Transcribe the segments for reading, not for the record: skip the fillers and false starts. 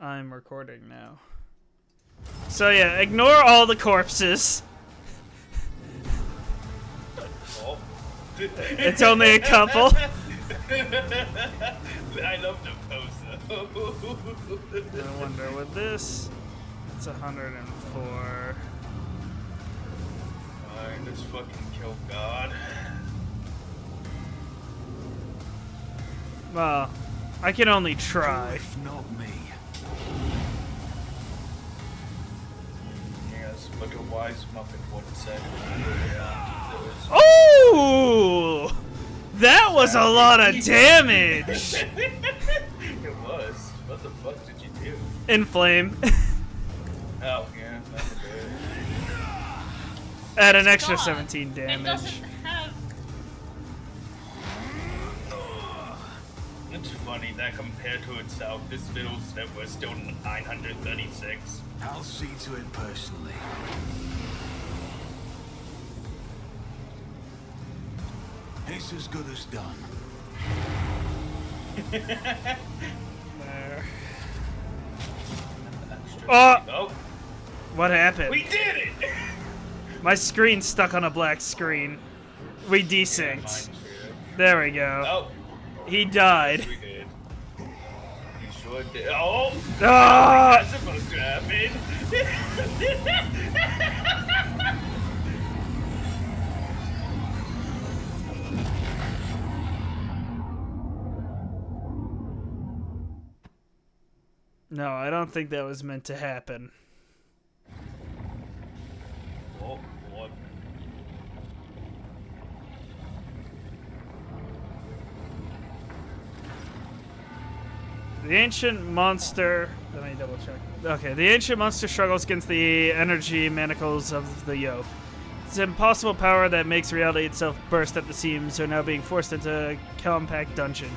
I'm recording now. So yeah, ignore all the corpses. Oh. It's only a couple. I love the poster. I wonder with this. It's 104. Fine, let's fucking kill God. Well, I can only try. If not me. Yes, but a wise muppet would say. Oh! That was a lot of damage! It was. What the fuck did you do? Inflame. Oh, yeah, that's good. Add an extra God. 17 It damage. doesn't have. It's funny that compared to itself, this little step was still 936. I'll see to it personally. It's as good as done. There. Extra. Oh! What happened? We did it! My screen's stuck on a black screen. We desynced. Mine's too. There we go. Oh, He died. yes, we did. We sure did. Oh! Ah! That's supposed to happen. No, I don't think that was meant to happen. Oh, what? The ancient monster. Let me double check. Okay, the ancient monster struggles against the energy manacles of the yoke. Its impossible power that makes reality itself burst at the seams are now being forced into a compact dungeon.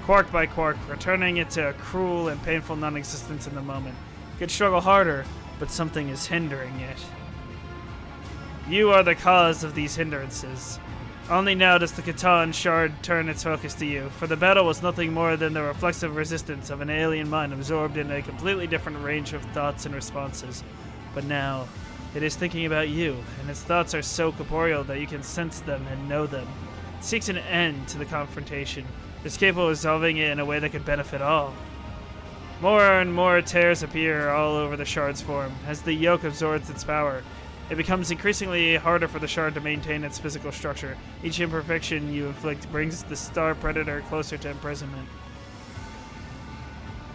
Quark by quark, returning it to a cruel and painful non-existence in the moment. It could struggle harder, but something is hindering it. You are the cause of these hindrances. Only now does the Cain shard turn its focus to you, for the battle was nothing more than the reflexive resistance of an alien mind absorbed in a completely different range of thoughts and responses. But now, it is thinking about you, and its thoughts are so corporeal that you can sense them and know them. It seeks an end to the confrontation. It is capable of resolving it in a way that could benefit all. More and more tears appear all over the shard's form. As the yoke absorbs its power, it becomes increasingly harder for the shard to maintain its physical structure. Each imperfection you inflict brings the star predator closer to imprisonment.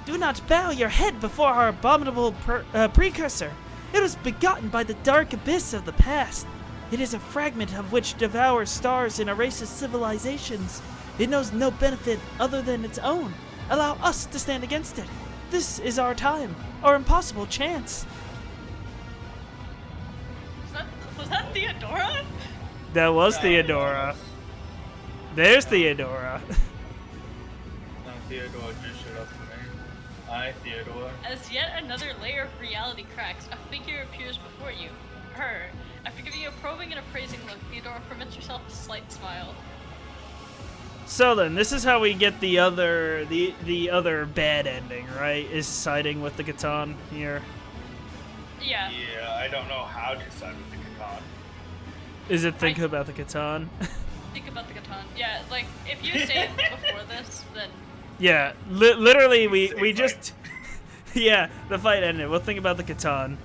Do not bow your head before our abominable precursor. It was begotten by the dark abyss of the past. It is a fragment of which devours stars and erases civilizations. It knows no benefit other than its own. Allow us to stand against it. This is our time, our impossible chance. Was that Theodora? That was Theodora. There's Theodora. No, Theodore just showed up for me. Hi, Theodore. As yet another layer of reality cracks, a figure appears before you. Her. After giving you a probing and appraising look, Theodora permits herself a slight smile. So then, this is how we get the other bad ending, right? Is siding with the Cain here. Yeah. Yeah, I don't know how to side with the Cain. Is it think about the Cain? Think about the Cain. Yeah, like, if you say it before this, then... Yeah, literally we Same just... yeah, the fight ended. We'll think about the Cain.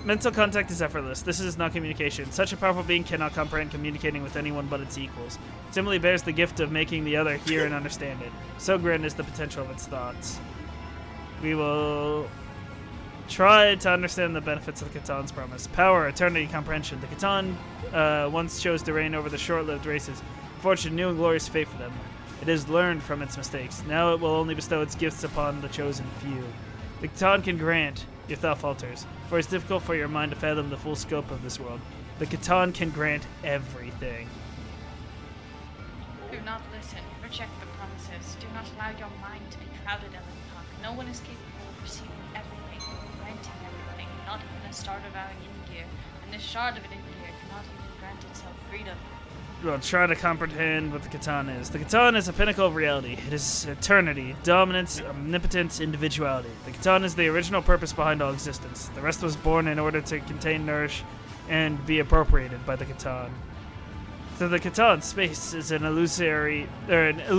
Mental contact is effortless. This is not communication. Such a powerful being cannot comprehend communicating with anyone but its equals. It simply bears the gift of making the other hear and understand it. So grand is the potential of its thoughts. We will try to understand the benefits of the Cain's promise. Power, eternity, comprehension. The Cain once chose to reign over the short-lived races. Fortune, new and glorious fate for them. It has learned from its mistakes. Now it will only bestow its gifts upon the chosen few. The Cain can grant. Your thought falters, for it's difficult for your mind to fathom the full scope of this world. The Cain can grant everything. Do not listen. Reject the promises. Do not allow your mind to be crowded in the talk. No one is capable of receiving everything, granting everything, not even a star devouring Ingear. And this shard of an Ingear cannot even grant itself freedom. well, try to comprehend what the Catan is. The Catan is a pinnacle of reality. It is eternity, dominance, omnipotence, individuality. The Catan is the original purpose behind all existence. The rest was born in order to contain, nourish, and be appropriated by the Catan. To the Catan, space is an illusory variable.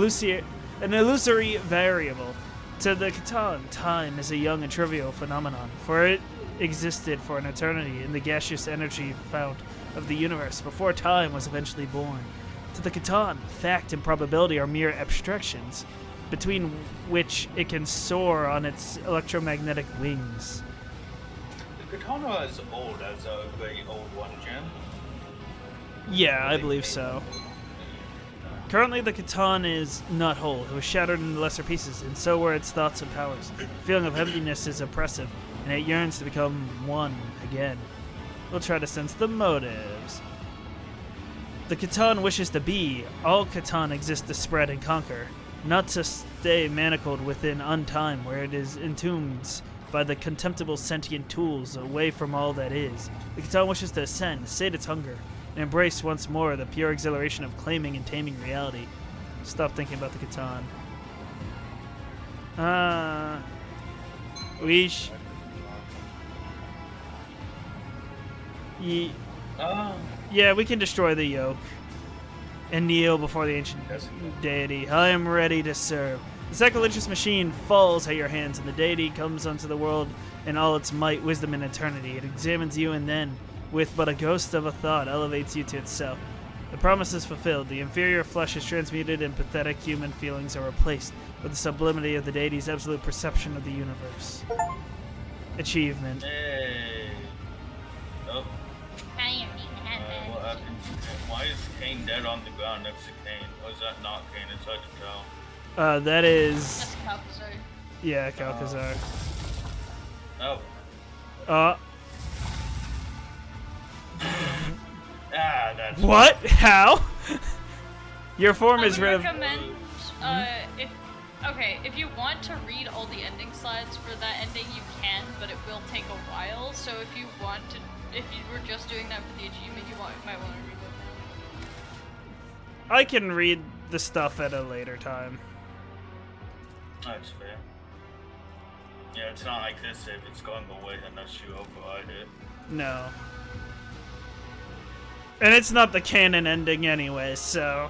To the Catan, time is a young and trivial phenomenon, for it existed for an eternity in the gaseous energy fount of the universe before time was eventually born. To the Catan, fact and probability are mere abstractions, between which it can soar on its electromagnetic wings. The katana is old as a very old one, Jim. Yeah, I believe so. Currently, the Catan is not whole. It was shattered into lesser pieces, and so were its thoughts and powers. The feeling of emptiness is oppressive, and it yearns to become one again. We'll try to sense the motives. The Catan wishes to be. All Catan exists to spread and conquer, not to stay manacled within untime, where it is entombed by the contemptible sentient tools away from all that is. The Catan wishes to ascend, sate its hunger, and embrace once more the pure exhilaration of claiming and taming reality. Stop thinking about the Catan. Yeah, we can destroy the yoke and kneel before the ancient deity. I am ready to serve. The sacrilegious machine falls at your hands, and the deity comes onto the world in all its might, wisdom, and eternity. It examines you and then, with but a ghost of a thought, elevates you to itself. The promise is fulfilled. The inferior flesh is transmuted, and pathetic human feelings are replaced with the sublimity of the deity's absolute perception of the universe. Achievement. Hey. Oh. What happened to Cain? Why is Cain dead on the ground next to Cain? Or is that not Cain? It's hard to tell. That is... That's Calcazar. Yeah, Calcazar. Oh. That's... What? How? Your form is rid of... recommend, if you want to read all the ending slides for that ending, you can, but it will take a while, so if you were just doing that for the achievement, might want to read it now. I can read the stuff at a later time. That's fair. Yeah, it's not like this if it's going away unless you override it. No. And it's not the canon ending anyway, so...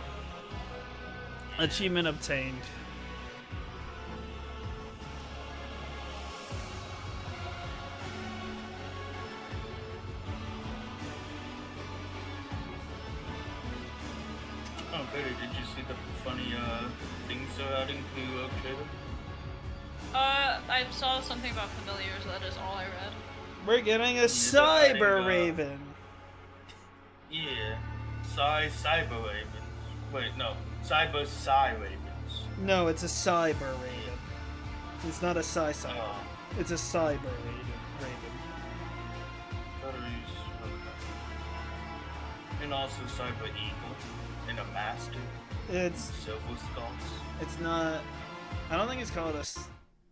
Achievement obtained. Oh, Katie, did you see the funny things they're adding to Caden? I saw something about familiars, that is all I read. We're getting a Cyber Raven. Yeah. Cyber Ravens. Wait, no. Cyber Psy Ravens. No, it's a Cyber Raven. It's not a Cyber. Oh. It's a Cyber Raven. Batteries. Okay. And also Cyber Eagle. And a Master. It's... Silver Skulls. It's not... I don't think it's called a...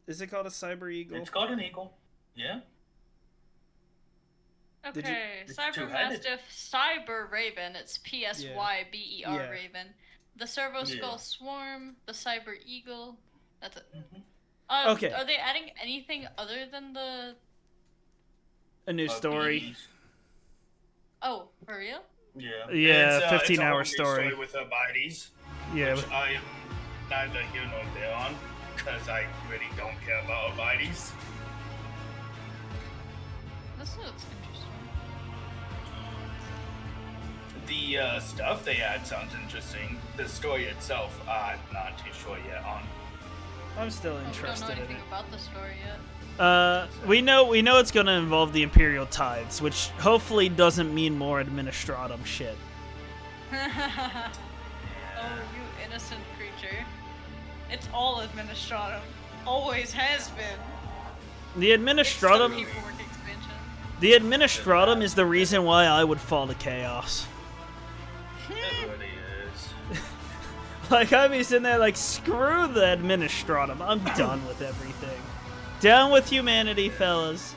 Is it called a Cyber Eagle? It's called an Eagle. Yeah. Okay, It's Cyber two-headed. Mastiff, Cyber Raven, it's PSYBER Yeah. Raven. The Servo Skull Yeah. Swarm, the Cyber Eagle, that's it. Okay. Are they adding anything other than the... A new story. bees. Oh, for real? Yeah. Yeah, It's, 15-hour it's a whole new story. with Abides, Yeah. which I am neither here nor there on, because I really don't care about Abides. This looks interesting. The stuff they add sounds interesting. The story itself, I'm not too sure yet on. I'm still Oh, we don't know interested in anything it. about the story yet. We know it's gonna involve the Imperial Tides, which hopefully doesn't mean more Administratum shit. Oh, you innocent creature. It's all Administratum. Always has been. The It's the Administratum, paperwork expansion. the Administratum is the reason why I would fall to Chaos. It really is. Like, I'd be sitting there like, screw the Administratum. I'm done with everything. Down with humanity, fellas.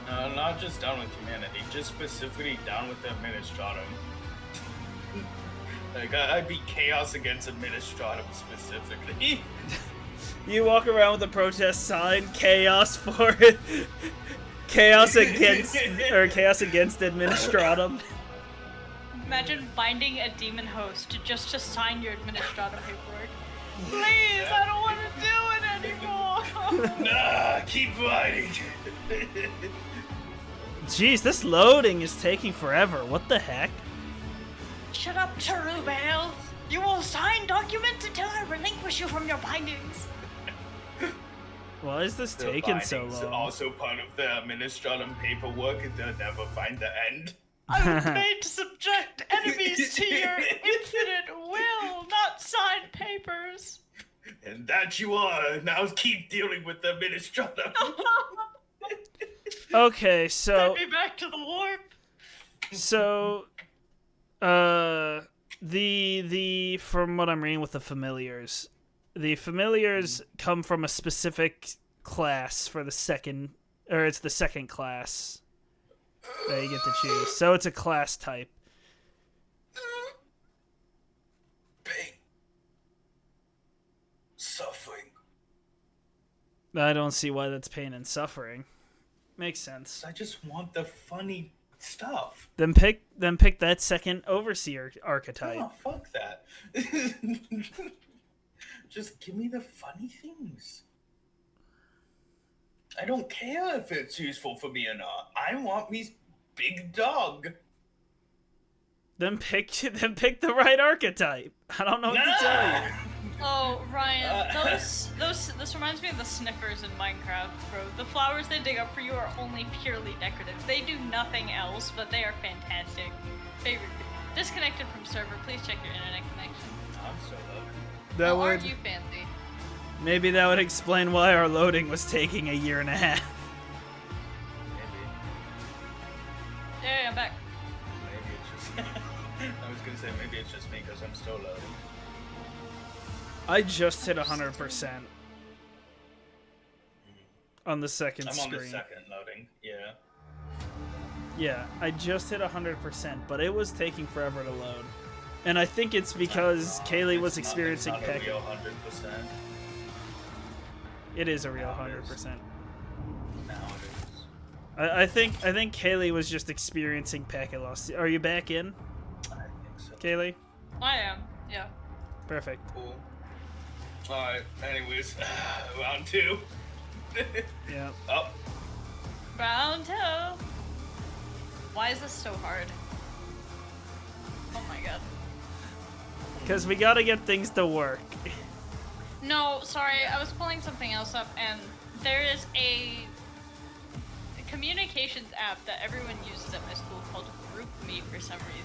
Not just down with humanity, just specifically down with the Administratum. Like, I'd be chaos against Administratum specifically. You walk around with a protest sign, chaos for chaos against Administratum. Imagine binding a demon host just to sign your Administratum paperwork. Please, I don't want to do it anymore. Nah, keep fighting. Jeez, this loading is taking forever. What the heck? Shut up, Cherubale. You will sign documents until I relinquish you from your bindings. Why is this The taking so bindings long? also part of the Administratum paperwork, and they'll never find the end. I was made to subject enemies to your infinite will, not signed papers. And that you are. Now keep dealing with the Administratum. Okay, so Send me back to the warp. so the from what I'm reading with the familiars come from a specific class for the second, or it's the second class that you get to choose. So it's a class type. Pain. Suffering. I don't see why that's pain and suffering. Makes sense. I just want the funny stuff. Then pick that second overseer archetype. Oh, fuck that. Just give me the funny things. I don't care if it's useful for me or not. I want me big dog. Then pick the right archetype. I don't know what to tell you. Oh, Ryan, this reminds me of the sniffers in Minecraft, bro. The flowers they dig up for you are only purely decorative. They do nothing else, but they are fantastic. Favorite. Disconnected from server. Please check your internet connection. I'm so loving it. That Aren't would you fancy? maybe that would explain why our loading was taking a year and a half. Maybe. Hey, I'm back. Maybe it's just... I was gonna say maybe it's just me because I'm still loading. I just hit 100% on the second I'm screen. on the second loading, yeah. Yeah, I just hit 100%, but it was taking forever to load. And I think it's because Kaylee was experiencing It's not a peck. real 100%. It is a real Now it 100%. is. Now it is. I think Kaylee was just experiencing packet loss. Are you back in, I think so. Kaylee? I am. Yeah. Perfect. Cool. Alright, anyways, round 2. Yeah. Oh, Round 2. Why is this so hard? Oh my god. Because we gotta get things to work. No, sorry, I was pulling something else up, and there is a communications app that everyone uses at my school called GroupMe for some reason.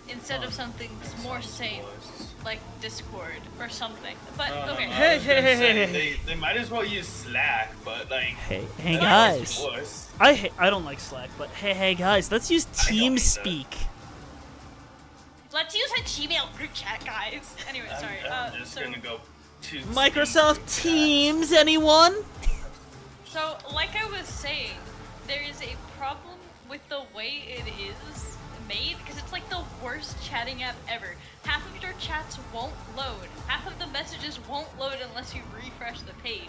Instead of something more safe, like Discord or something. But, okay. Hey, hey, hey, hey, hey. They might as well use Slack, but like... Hey Slack guys. is worse. I don't like Slack, but hey guys, let's use I don't either. TeamSpeak. Let's use a Gmail group chat, guys. Anyway, sorry. I'm just gonna go to Microsoft Teams, anyone? So, like I was saying, there is a problem with the way it is made, because it's like the worst chatting app ever. Half of your chats won't load. Half of the messages won't load unless you refresh the page.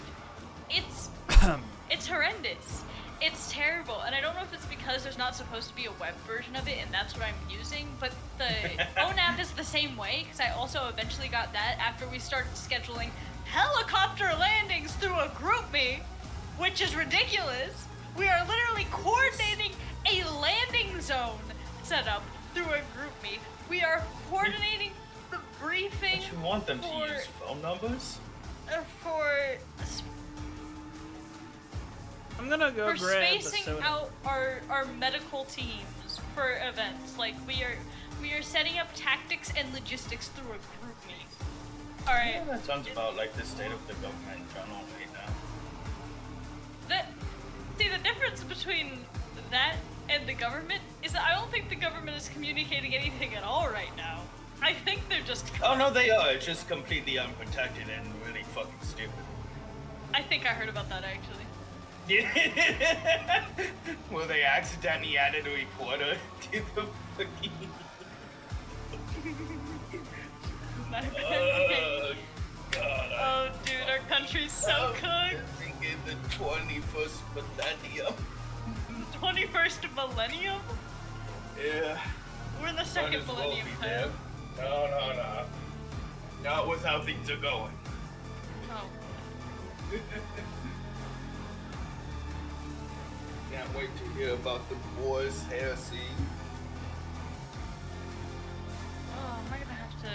It's horrendous. It's terrible, and I don't know if it's because there's not supposed to be a web version of it, and that's what I'm using, but the phone app is the same way, because I also eventually got that after we started scheduling helicopter landings through a GroupMe, which is ridiculous. We are literally coordinating a landing zone setup through a GroupMe. We are coordinating the briefing. Don't you want them to use phone numbers? I'm gonna go For grab the spacing soda. out our medical teams for events. Like we are setting up tactics and logistics through a GroupMe. All right. Yeah, that sounds about like the state of the government in general right now. See, the difference between that and the government is that I don't think the government is communicating anything at all right now. I think they're just. Oh no, they are. It's just completely unprotected and really fucking stupid. I think I heard about that actually. Well, they accidentally added a reporter to the fucking... My bad. God. Oh, dude, our country's so cooked. Living in the 21st millennium. 21st millennium? Yeah. We're in the Might second as well millennium, be there. Kyle. No. Not with how things are going. Oh. Can't wait to hear about the boys' heresy. Oh, am I gonna have to...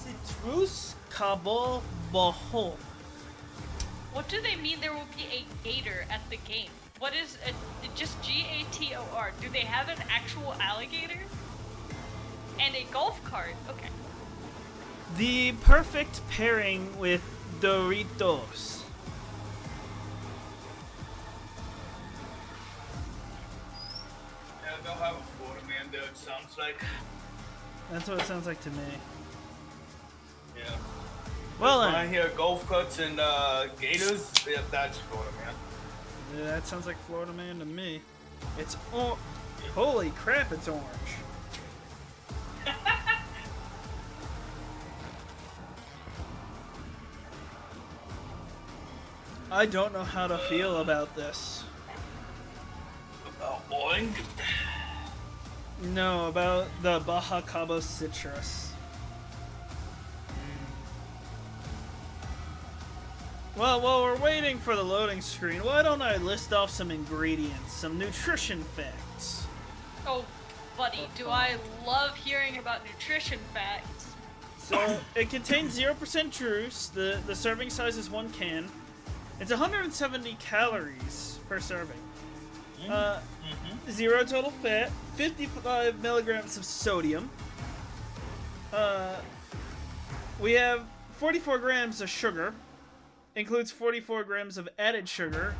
Citrus Kabul Bohol. What do they mean there will be a gator at the game? What is it? Just Gator? Do they have an actual alligator? And a golf cart? Okay. The perfect pairing with Doritos. Yeah, they'll have a Florida man there, it sounds like. That's what it sounds like to me. Yeah. Well When I then. hear golf carts and gators, yeah, that's Florida man. Yeah, that sounds like Florida Man to me. It's holy crap, it's orange. I don't know how to feel about this. About orange? No, about the Baja Cabo citrus. Well, while we're waiting for the loading screen, why don't I list off some ingredients, some nutrition facts? Oh, buddy, do I love hearing about nutrition facts. So, it contains 0% juice, the serving size is 1 can. It's 170 calories per serving. 0 total fat, 55 milligrams of sodium. We have 44 grams of sugar. Includes 44 grams of added sugar.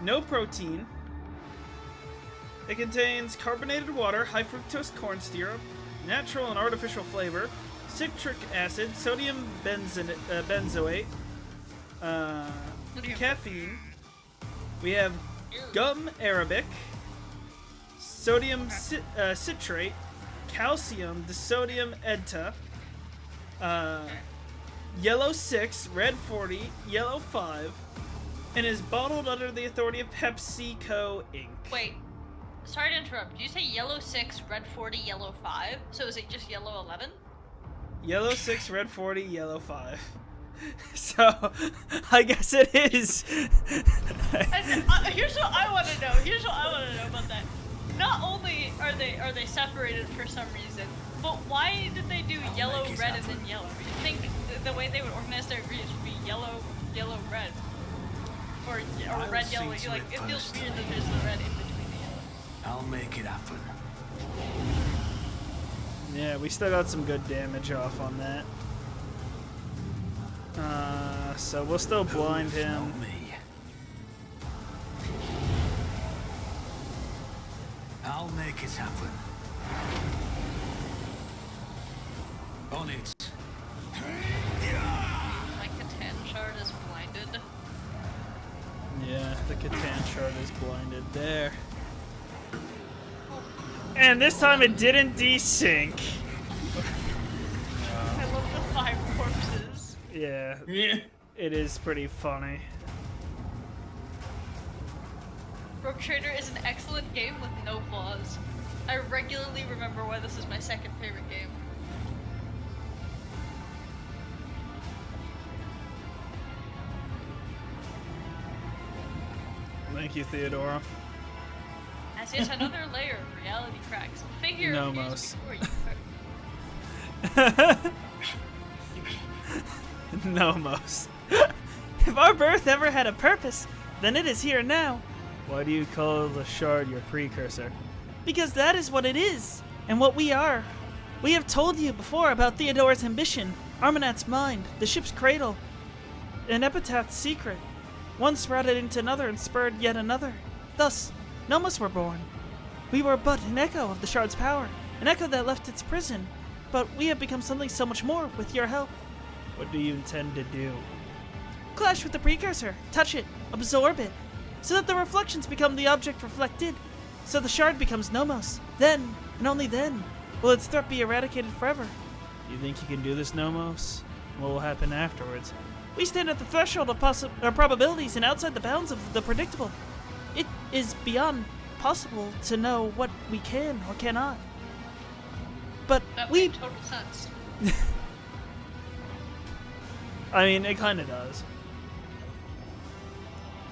No protein. It contains carbonated water, high fructose corn syrup, natural and artificial flavor, citric acid, sodium benzoate, caffeine. We have gum arabic, sodium citrate, calcium disodium enta, yellow 6, red 40, yellow 5, and is bottled under the authority of PepsiCo Inc. Wait, sorry to interrupt. Did you say yellow 6, red 40, yellow 5? So is it just yellow 11? Yellow 6, red 40, yellow 5. So, I guess it is. Here's what I want to know. Here's what I want to know about that. Not only are they separated for some reason, but why did they do yellow, red, and then yellow? You think the way they would organize their ingredients would be yellow, yellow, red, or red, yellow? Like it feels weird that there's the red in between the yellow. I'll make it happen. Yeah, we still got some good damage off on that. So we'll still blind Who if him. not me? I'll make it happen. On it. My Catan shard is blinded. Yeah, the Catan shard is blinded there. And this time it didn't desync. I love the 5 corpses. Yeah, Yeah. it is pretty funny. Rogue Trader is an excellent game with no flaws. I regularly remember why this is my second favorite game. Thank you, Theodora. As yet another layer of reality cracks. Figure No, of years Mos. before you. Nomos. If our birth ever had a purpose, then it is here now. Why do you call the shard your precursor? Because that is what it is, and what we are. We have told you before about Theodore's ambition, Armanat's mind, the ship's cradle, and Epitaph's secret. One sprouted into another and spurred yet another. Thus, Nomos were born. We were but an echo of the shard's power, an echo that left its prison, but we have become something so much more with your help. What do you intend to do? Clash with the precursor, touch it, absorb it, so that the reflections become the object reflected, so the shard becomes Nomos. Then, and only then, will its threat be eradicated forever. You think you can do this, Nomos? What will happen afterwards? We stand at the threshold of probabilities and outside the bounds of the predictable. It is beyond possible to know what we can or cannot. But That we... made total sense. I mean, it kind of does.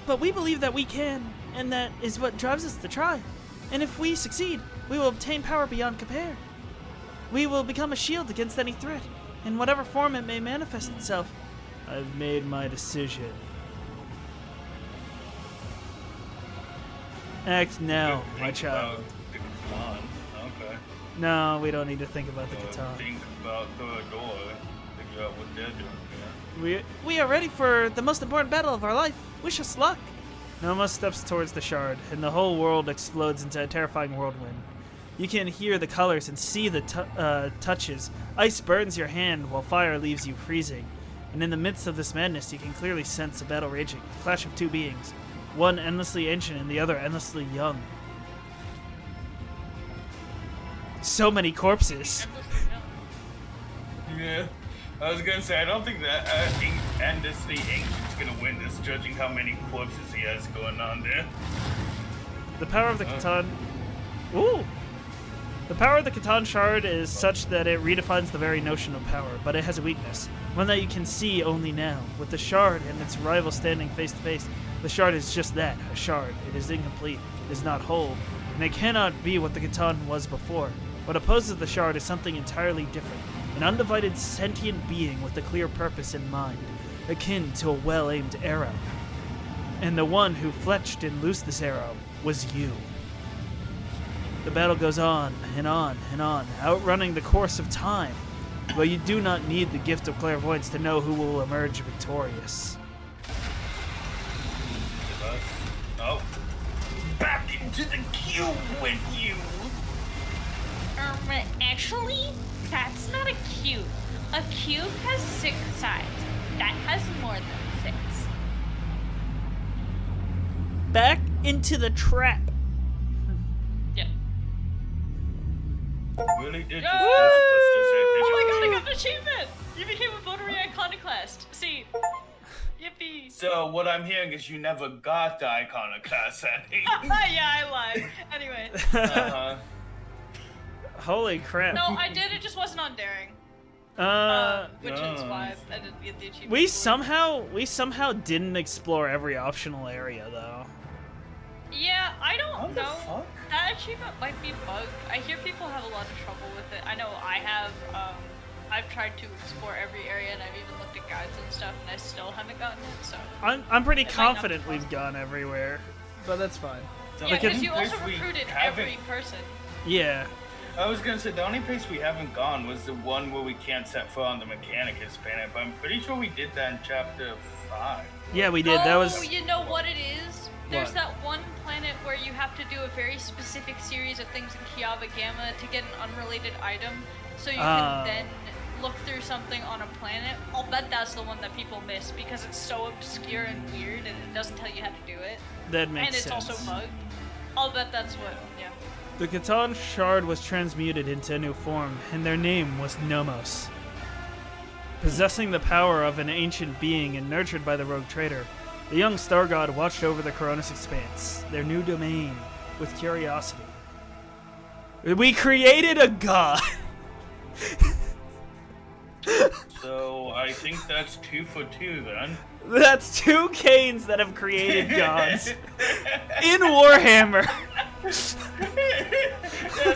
But we believe that we can, and that is what drives us to try. And if we succeed, we will obtain power beyond compare. We will become a shield against any threat, in whatever form it may manifest itself. I've made my decision. Act now, my child. The Catan. Okay. No, we don't need to think about the Catan. Think about Theodore. Figure out what they're doing here. We are ready for the most important battle of our life. Wish us luck. Noma steps towards the shard, and the whole world explodes into a terrifying whirlwind. You can hear the colors and see the touches. Ice burns your hand while fire leaves you freezing. And in the midst of this madness, you can clearly sense a battle raging, a clash of two beings. One endlessly ancient and the other endlessly young. So many corpses. Yeah. I was gonna say, I don't think that endlessly ancient's gonna win this, judging how many corpses he has going on there. The power of the Catan... Ooh! The power of the Catan shard is such that it redefines the very notion of power, but it has a weakness. One that you can see only now. With the shard and its rival standing face to face, the shard is just that, a shard. It is incomplete, it is not whole, and it cannot be what the Catan was before. What opposes the shard is something entirely different. An undivided sentient being with a clear purpose in mind, akin to a well-aimed arrow. And the one who fletched and loosed this arrow was you. The battle goes on and on and on, outrunning the course of time, but you do not need the gift of clairvoyance to know who will emerge victorious. Oh. Back into the cube with you! Actually, that's not a cube. A cube has 6 sides. That has more than 6. Back into the trap. Yep. Really did Yeah! just Oh my god, I got an achievement! You became a votary iconoclast. See. Yippee. So what I'm hearing is you never got the iconoclast ending. Yeah, I lied. Anyway. Uh-huh. Holy crap. No, I did. It just wasn't on daring. Which is why I didn't get the achievement. We somehow didn't explore every optional area though. Yeah, I don't What the know. fuck? That achievement might be bugged. I hear people have a lot of trouble with it. I know I have. I've tried to explore every area, and I've even looked at guides and stuff, and I still haven't gotten it. So. I'm pretty It might not be confident we've possible. gone everywhere, but that's fine. Yeah, because you place also we recruited haven't- every person. Yeah. I was gonna say the only place we haven't gone was the one where we can't set foot on the Mechanicus planet, but I'm pretty sure we did that in chapter 5. Yeah, we did. That was. Oh, you know what it is? There's What? that one planet where you have to do a very specific series of things in Kiava Gamma to get an unrelated item, so you can then look through something on a planet. I'll bet that's the one that people miss because it's so obscure and weird and it doesn't tell you how to do it. That makes And it's sense. also bugged. I'll bet that's what, yeah. The Catan shard was transmuted into a new form, and their name was Nomos. Possessing the power of an ancient being and nurtured by the rogue trader, the young star god watched over the Coronis expanse, their new domain, with curiosity. We created a god! So I think that's 2 for 2 then. That's 2 Cains that have created gods in Warhammer. That's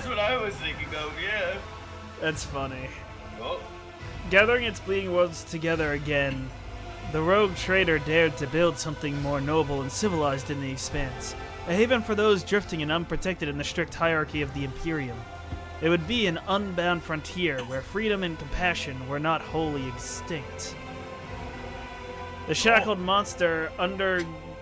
what I was thinking of, yeah. That's funny. Oh, Gathering its bleeding worlds together again, the rogue trader dared to build something more noble and civilized in the Expanse, a haven for those drifting and unprotected in the strict hierarchy of the Imperium. It would be an unbound frontier where freedom and compassion were not wholly extinct. The shackled monster under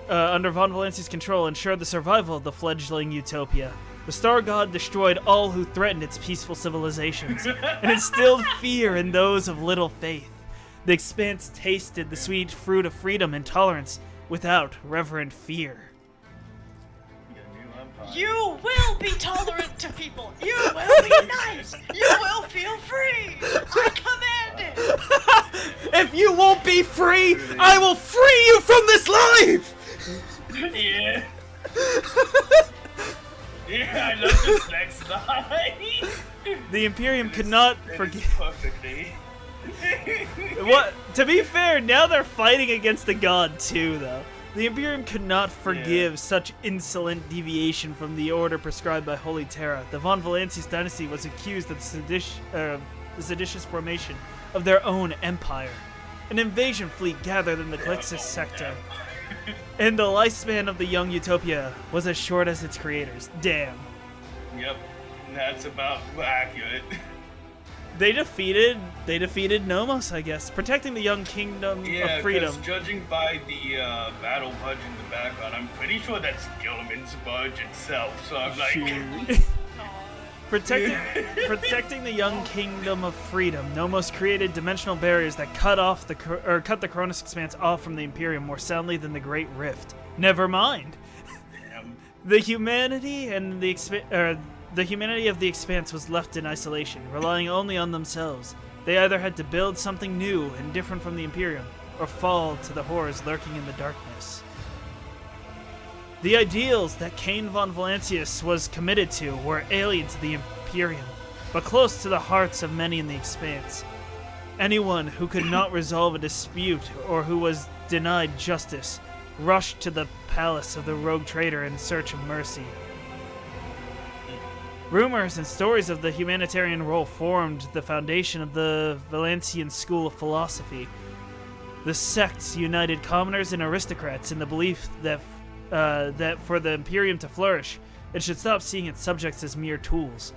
Von Valancia's control ensured the survival of the fledgling utopia. The Star God destroyed all who threatened its peaceful civilizations, and instilled fear in those of little faith. The Expanse tasted the sweet fruit of freedom and tolerance without reverent fear. You will be tolerant to people. You will be nice. You will feel free. I command it. If you won't be free, I will free you from this life! Yeah. Yeah, I love this next line. The Imperium could not forgive. Perfectly. What? To be fair, now they're fighting against the god too, though. The Imperium could not forgive such insolent deviation from the order prescribed by Holy Terra. The Von Valancia's dynasty was accused of the seditious formation of their own empire. An invasion fleet gathered in the Calixtus sector, and the lifespan of the young utopia was as short as its creators. Damn. Yep, that's about accurate. They defeated Nomos, I guess, protecting the young kingdom of freedom. Yeah, judging by the battle budge in the background, I'm pretty sure that's Gilliman's budge itself, so I'm like... Protecting the young kingdom of freedom, Nomos created dimensional barriers that cut the Cronus Expanse off from the Imperium more soundly than the Great Rift. Never mind. Damn. The humanity of the Expanse was left in isolation, relying only on themselves. They either had to build something new and different from the Imperium, or fall to the horrors lurking in the darkness. The ideals that Cain von Valancius was committed to were alien to the Imperium, but close to the hearts of many in the Expanse. Anyone who could not resolve a dispute or who was denied justice rushed to the palace of the rogue trader in search of mercy. Rumors and stories of the humanitarian role formed the foundation of the Valancian school of philosophy. The sects united commoners and aristocrats in the belief that for the Imperium to flourish, it should stop seeing its subjects as mere tools.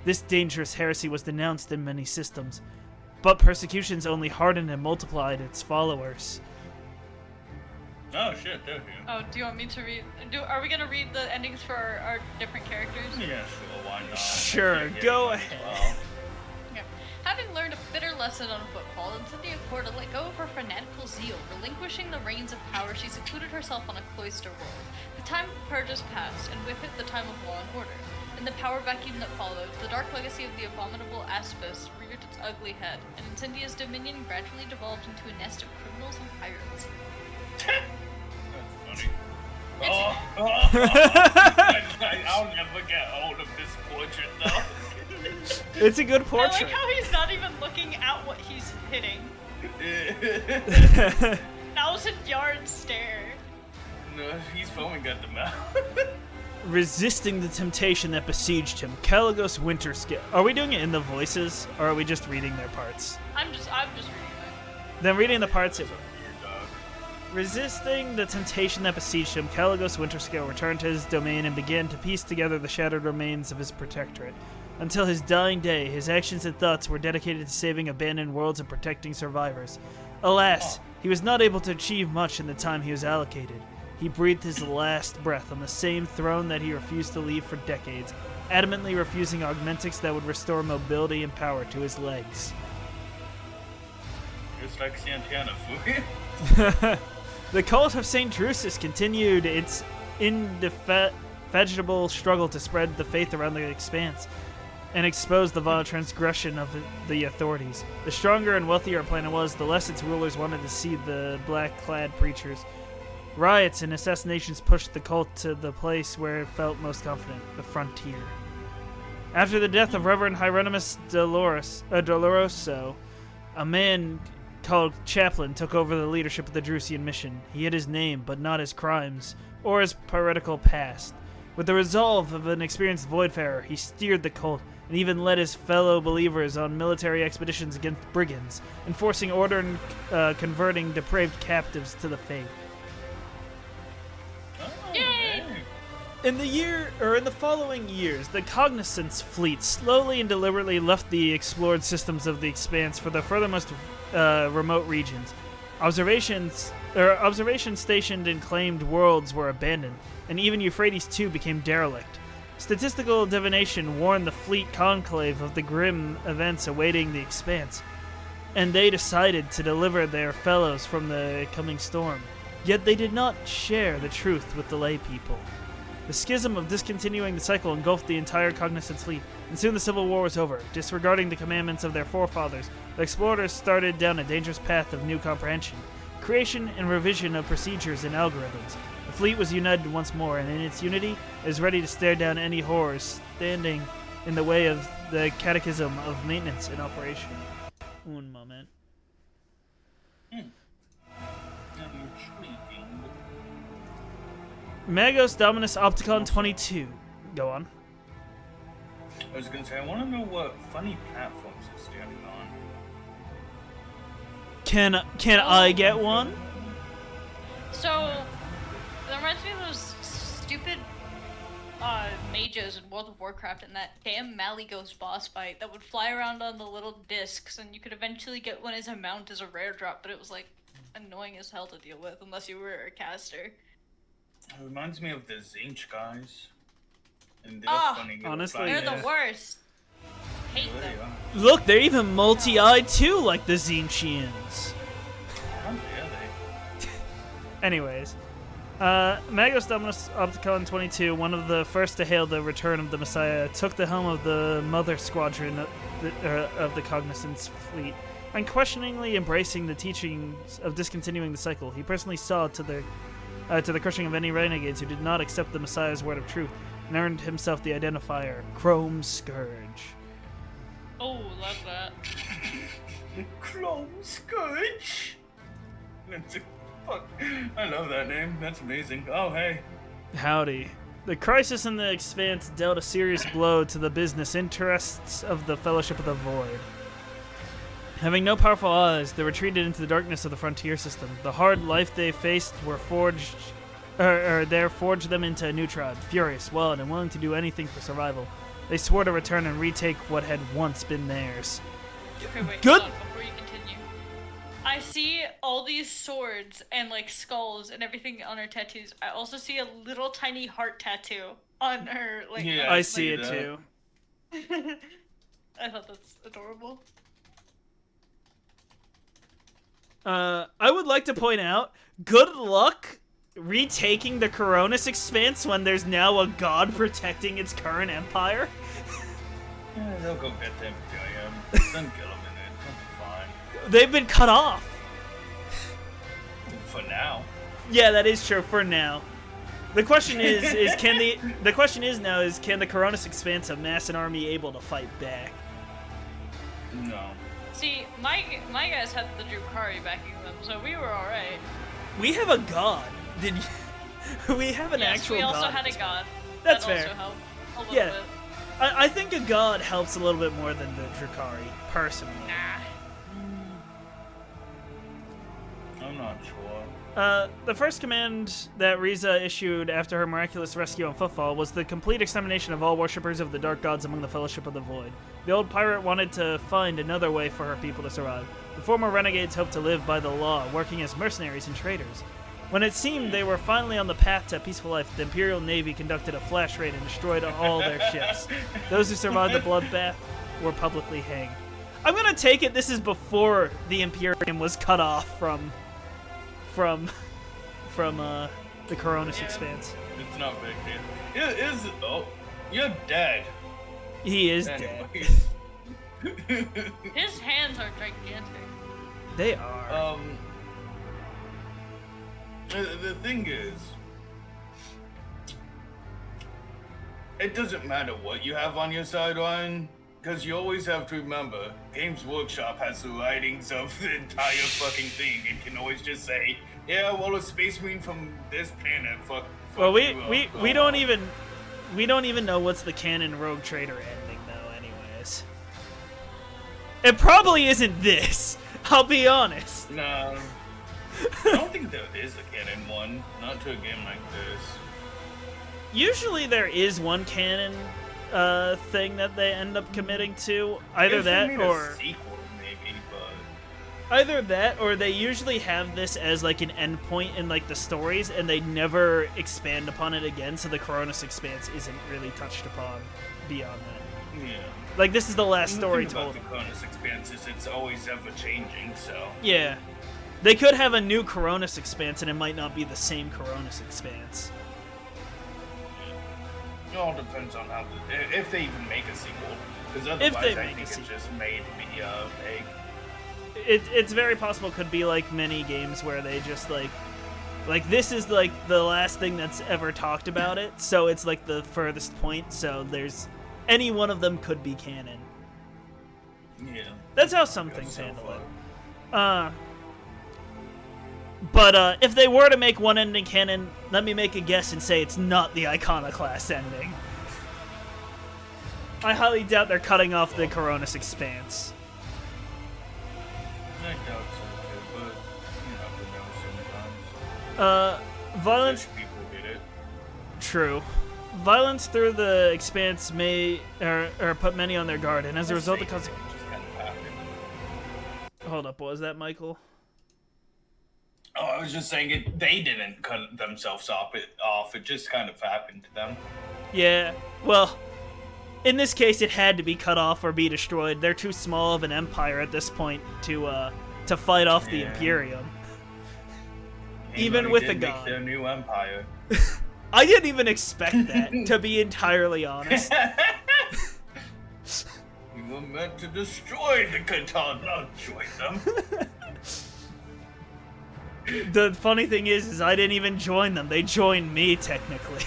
This dangerous heresy was denounced in many systems, but persecutions only hardened and multiplied its followers. Oh shit, there you go. Oh, do you want me to read? Are we gonna read the endings for our different characters? Yeah, sure, why not? Sure, go ahead. Well. Okay. Having learned a bitter lesson on footfall, Cynthia Corda let go of her fanatical zeal, relinquishing the reins of power. She secluded herself on a cloister world. The time of purges passed, and with it the time of law and order. In the power vacuum that followed, the dark legacy of the abominable Aspis reared its ugly head, and Cynthia's dominion gradually devolved into a nest of criminals and pirates. That's funny. I'll never get hold of this portrait, though. It's a good portrait. I like how he's not even looking at what he's hitting. 1,000-yard stare. No, he's foaming at the mouth. Resisting the temptation that besieged him, Caligos Winterscale. Are we doing it in the voices, or are we just reading their parts? I'm just reading that. Then reading the parts. Resisting the temptation that besieged him, Caligos Winterscale returned to his domain and began to piece together the shattered remains of his protectorate. Until his dying day, his actions and thoughts were dedicated to saving abandoned worlds and protecting survivors. Alas, he was not able to achieve much in the time he was allocated. He breathed his last breath on the same throne that he refused to leave for decades, adamantly refusing augmentics that would restore mobility and power to his legs. Just like Santana food. The cult of St. Drusus continued its indefatigable struggle to spread the faith around the Expanse and expose the vile transgression of the authorities. The stronger and wealthier a planet was, the less its rulers wanted to see the black-clad preachers. Riots and assassinations pushed the cult to the place where it felt most confident, the frontier. After the death of Reverend Hieronymus Doloroso, a man called Chaplain took over the leadership of the Drusian mission. He hid his name, but not his crimes, or his piratical past. With the resolve of an experienced voidfarer, he steered the cult and even led his fellow believers on military expeditions against brigands, enforcing order and converting depraved captives to the faith. Yay! In the following years, the Cognizance fleet slowly and deliberately left the explored systems of the Expanse for the furthermost remote regions. Observations stationed in claimed worlds were abandoned, and even Euphrates II became derelict. Statistical divination warned the fleet conclave of the grim events awaiting the Expanse, and they decided to deliver their fellows from the coming storm. Yet they did not share the truth with the lay people. The schism of discontinuing the cycle engulfed the entire Cognizance fleet, and soon the Civil War was over. Disregarding the commandments of their forefathers, the explorers started down a dangerous path of new comprehension, creation and revision of procedures and algorithms. The fleet was united once more, and in its unity, is ready to stare down any horrors standing in the way of the catechism of maintenance and operation. Un moment. Magos Dominus Opticon 22. Go on. I was gonna say, I want to know what funny platforms it's standing on. Can I get one? So, that reminds me of those stupid mages in World of Warcraft and that damn Malygos boss fight that would fly around on the little discs, and you could eventually get one as a mount as a rare drop, but it was like annoying as hell to deal with unless you were a caster. It reminds me of the Zinch guys. And they're funny. Honestly, They're yeah. the worst. Hate Really them. are. Look, they're even multi-eyed too, like the Zinchians. How dare they? Anyways, Magos Dominus Opticon 22, one of the first to hail the return of the Messiah, took the helm of the Mother Squadron of the Cognizance fleet, unquestioningly embracing the teachings of discontinuing the cycle. He personally saw to the crushing of any renegades who did not accept the Messiah's word of truth, and earned himself the identifier Chrome Scourge. Oh, love that. Chrome Scourge? Fuck. I love that name. That's amazing. Oh, hey. Howdy. The crisis in the Expanse dealt a serious blow to the business interests of the Fellowship of the Void. Having no powerful allies, they retreated into the darkness of the frontier system. The hard life they faced forged them into a new tribe, furious, wild, and willing to do anything for survival. They swore to return and retake what had once been theirs. Okay, wait, Good. hold on before you continue. I see all these swords and like skulls and everything on her tattoos. I also see a little tiny heart tattoo on her. Like, Yeah, I see it that. too. I thought that's adorable. I would like to point out, good luck retaking the Coronis Expanse when there's now a god protecting its current empire. Yeah, they'll go get them Imperium. Then kill them in it. They'll be fine. They've been cut off. For now. Yeah, that is true for now. The question is can the Coronis Expanse amass an army able to fight back? No. See, my guys had the Drukari backing them, so we were alright. We have a god. We have an Yes, actual we also god. had a god. That's that fair. Also helped a little Yeah. bit. I think a god helps a little bit more than the Drukari, personally. Nah. I'm not sure. The first command that Riza issued after her miraculous rescue on Footfall was the complete extermination of all worshippers of the Dark Gods among the Fellowship of the Void. The old pirate wanted to find another way for her people to survive. The former renegades hoped to live by the law, working as mercenaries and traders. When it seemed they were finally on the path to a peaceful life, the Imperial Navy conducted a flash raid and destroyed all their ships. Those who survived the bloodbath were publicly hanged. I'm gonna take it this is before the Imperium was cut off from the Coronis Expanse. It's not big deal. It is. Oh, you're dead. He is dead. Anyways. His hands are gigantic. They are. The thing is, it doesn't matter what you have on your sideline, because you always have to remember, Games Workshop has the writings of the entire fucking thing, and can always just say, yeah, well, a space marine from this planet, fuck Well, you up. we don't even know what's the canon Rogue Trader ending though. Anyways. It probably isn't this. I'll be honest. No. I don't think there is a canon one. Not to a game like this. Usually there is one canon thing that they end up committing to. Either If they that made or... a sequel, maybe, but... Either that, or they usually have this as like an endpoint in like the stories, and they never expand upon it again. So the Coronis Expanse isn't really touched upon beyond that. Yeah. Like this is the last story The told. thing about the Cronus Expanse is it's always ever changing, so... Yeah, they could have a new Coronis Expanse, and it might not be the same Coronis Expanse. It all depends on how if they even make a sequel, because otherwise I think it's just made me vague. It's very possible could be like many games where they just like this is like the last thing that's ever talked about it, so it's like the furthest point. So there's any one of them could be canon. Yeah, that's how some things handle it. But if they were to make one ending canon, let me make a guess and say it's not the Iconoclast ending. I highly doubt they're cutting off the Coronis Expanse. I doubt so too, but you never know sometimes. Violence... People did it. True. Violence through the Expanse may or put many on their guard, and as a result, the just kind of happened. Hold up, what was that, Michael? Oh, I was just saying they didn't cut themselves off. It just kind of happened to them. Yeah, well, in this case, it had to be cut off or be destroyed. They're too small of an empire at this point to fight off the Imperium. Even with a gun. Their new empire. I didn't even expect that, to be entirely honest. We were meant to destroy the Catan, not join them. The funny thing is I didn't even join them. They joined me, technically.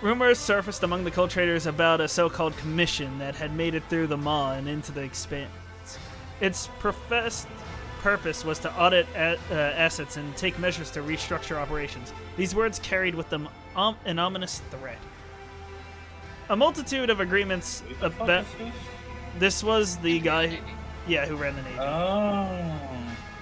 Rumors surfaced among the cult traders about a so-called commission that had made it through the Maw and into the Expanse. Its professed purpose was to audit assets and take measures to restructure operations. These words carried with them an ominous threat. A multitude of agreements about... This was the guy, who ran the Navy. Oh.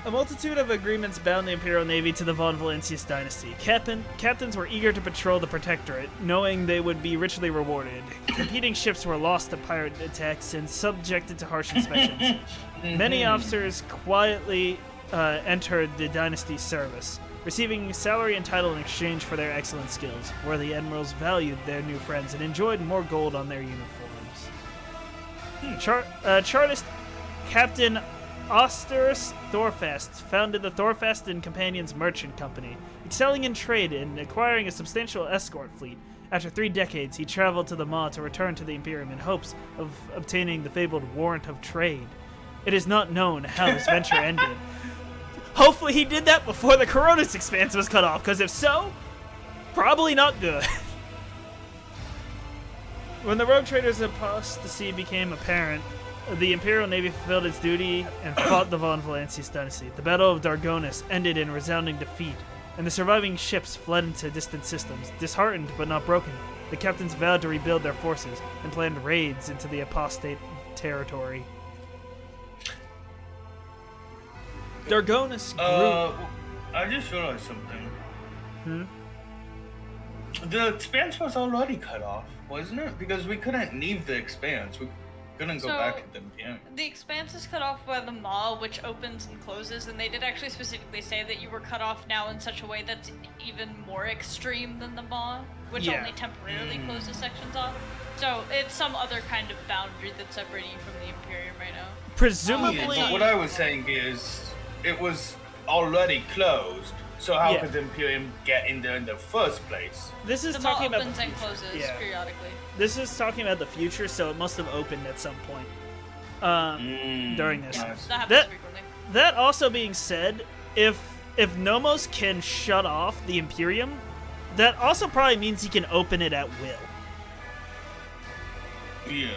A multitude of agreements bound the Imperial Navy to the Von Valancius dynasty. Captains were eager to patrol the Protectorate, knowing they would be richly rewarded. Competing ships were lost to pirate attacks and subjected to harsh inspections. Many officers quietly entered the dynasty's service, receiving salary and title in exchange for their excellent skills, where the admirals valued their new friends and enjoyed more gold on their uniforms. Chartist Captain Osterus Thorfast founded the Thorfast and Companions Merchant Company, excelling in trade and acquiring a substantial escort fleet. After 3 decades, he traveled to the Maw to return to the Imperium in hopes of obtaining the fabled Warrant of Trade. It is not known how this venture ended. Hopefully he did that before the Coronis Expanse was cut off, because if so, probably not good. When the rogue traders' apostasy became apparent, the Imperial Navy fulfilled its duty and fought the Von Valancius dynasty. The Battle of Dargonus ended in resounding defeat, and the surviving ships fled into distant systems. Disheartened but not broken, the captains vowed to rebuild their forces and planned raids into the apostate territory. Dargonus grew... I just realized something. The Expanse was already cut off, wasn't it? Because we couldn't leave the Expanse. We couldn't go back at the beginning. The Expanse is cut off by the Maw, which opens and closes, and they did actually specifically say that you were cut off now in such a way that's even more extreme than the Maw, which only temporarily closes sections off. So it's some other kind of boundary that's separating you from the Imperium right now. Presumably... but what I was saying is, it was already closed. So how could the Imperium get in there in the first place? This is the talking about opens and closes periodically. This is talking about the future, so it must have opened at some point during this. Yeah, that happens frequently. That also being said, if Nomos can shut off the Imperium, that also probably means he can open it at will. Yeah.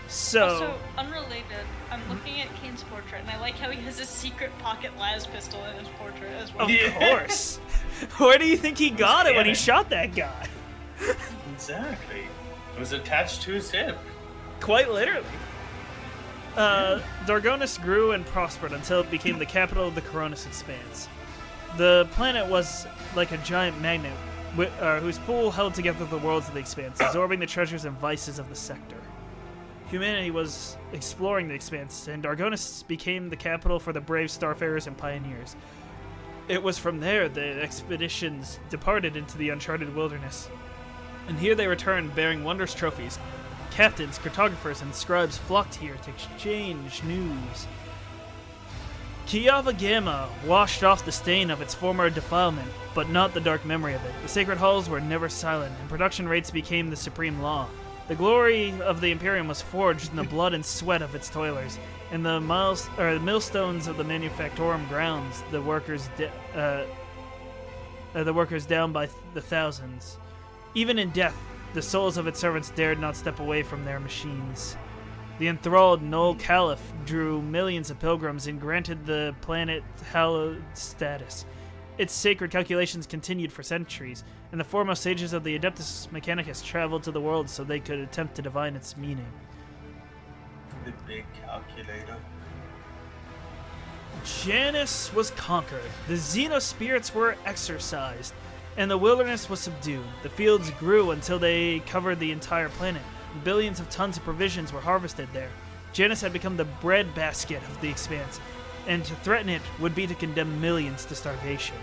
So. Also, unrelated, I'm looking at Cain's portrait, and I like how he has a secret pocket las pistol in his portrait as well. Of course. Where do you think he got it when he shot that guy? Exactly. was attached to his hip. Quite literally. Dargonis grew and prospered until it became the capital of the Coronis Expanse. The planet was like a giant magnet whose pull held together the worlds of the Expanse, absorbing the treasures and vices of the sector. Humanity was exploring the Expanse, and Dargonis became the capital for the brave starfarers and pioneers. It was from there the expeditions departed into the uncharted wilderness. And here they returned bearing wondrous trophies. Captains, cartographers, and scribes flocked here to exchange news. Kiava Gamma washed off the stain of its former defilement, but not the dark memory of it. The sacred halls were never silent, and production rates became the supreme law. The glory of the Imperium was forged in the blood and sweat of its toilers, and the millstones of the manufactorum grounds the workers down by the thousands. Even in death, the souls of its servants dared not step away from their machines. The enthralled Null Caliph drew millions of pilgrims and granted the planet hallowed status. Its sacred calculations continued for centuries, and the foremost sages of the Adeptus Mechanicus traveled to the world so they could attempt to divine its meaning. The big calculator. Janus was conquered, the Xenospirits were exorcised, and the wilderness was subdued. The fields grew until they covered the entire planet. Billions of tons of provisions were harvested there. Janus had become the breadbasket of the Expanse, and to threaten it would be to condemn millions to starvation.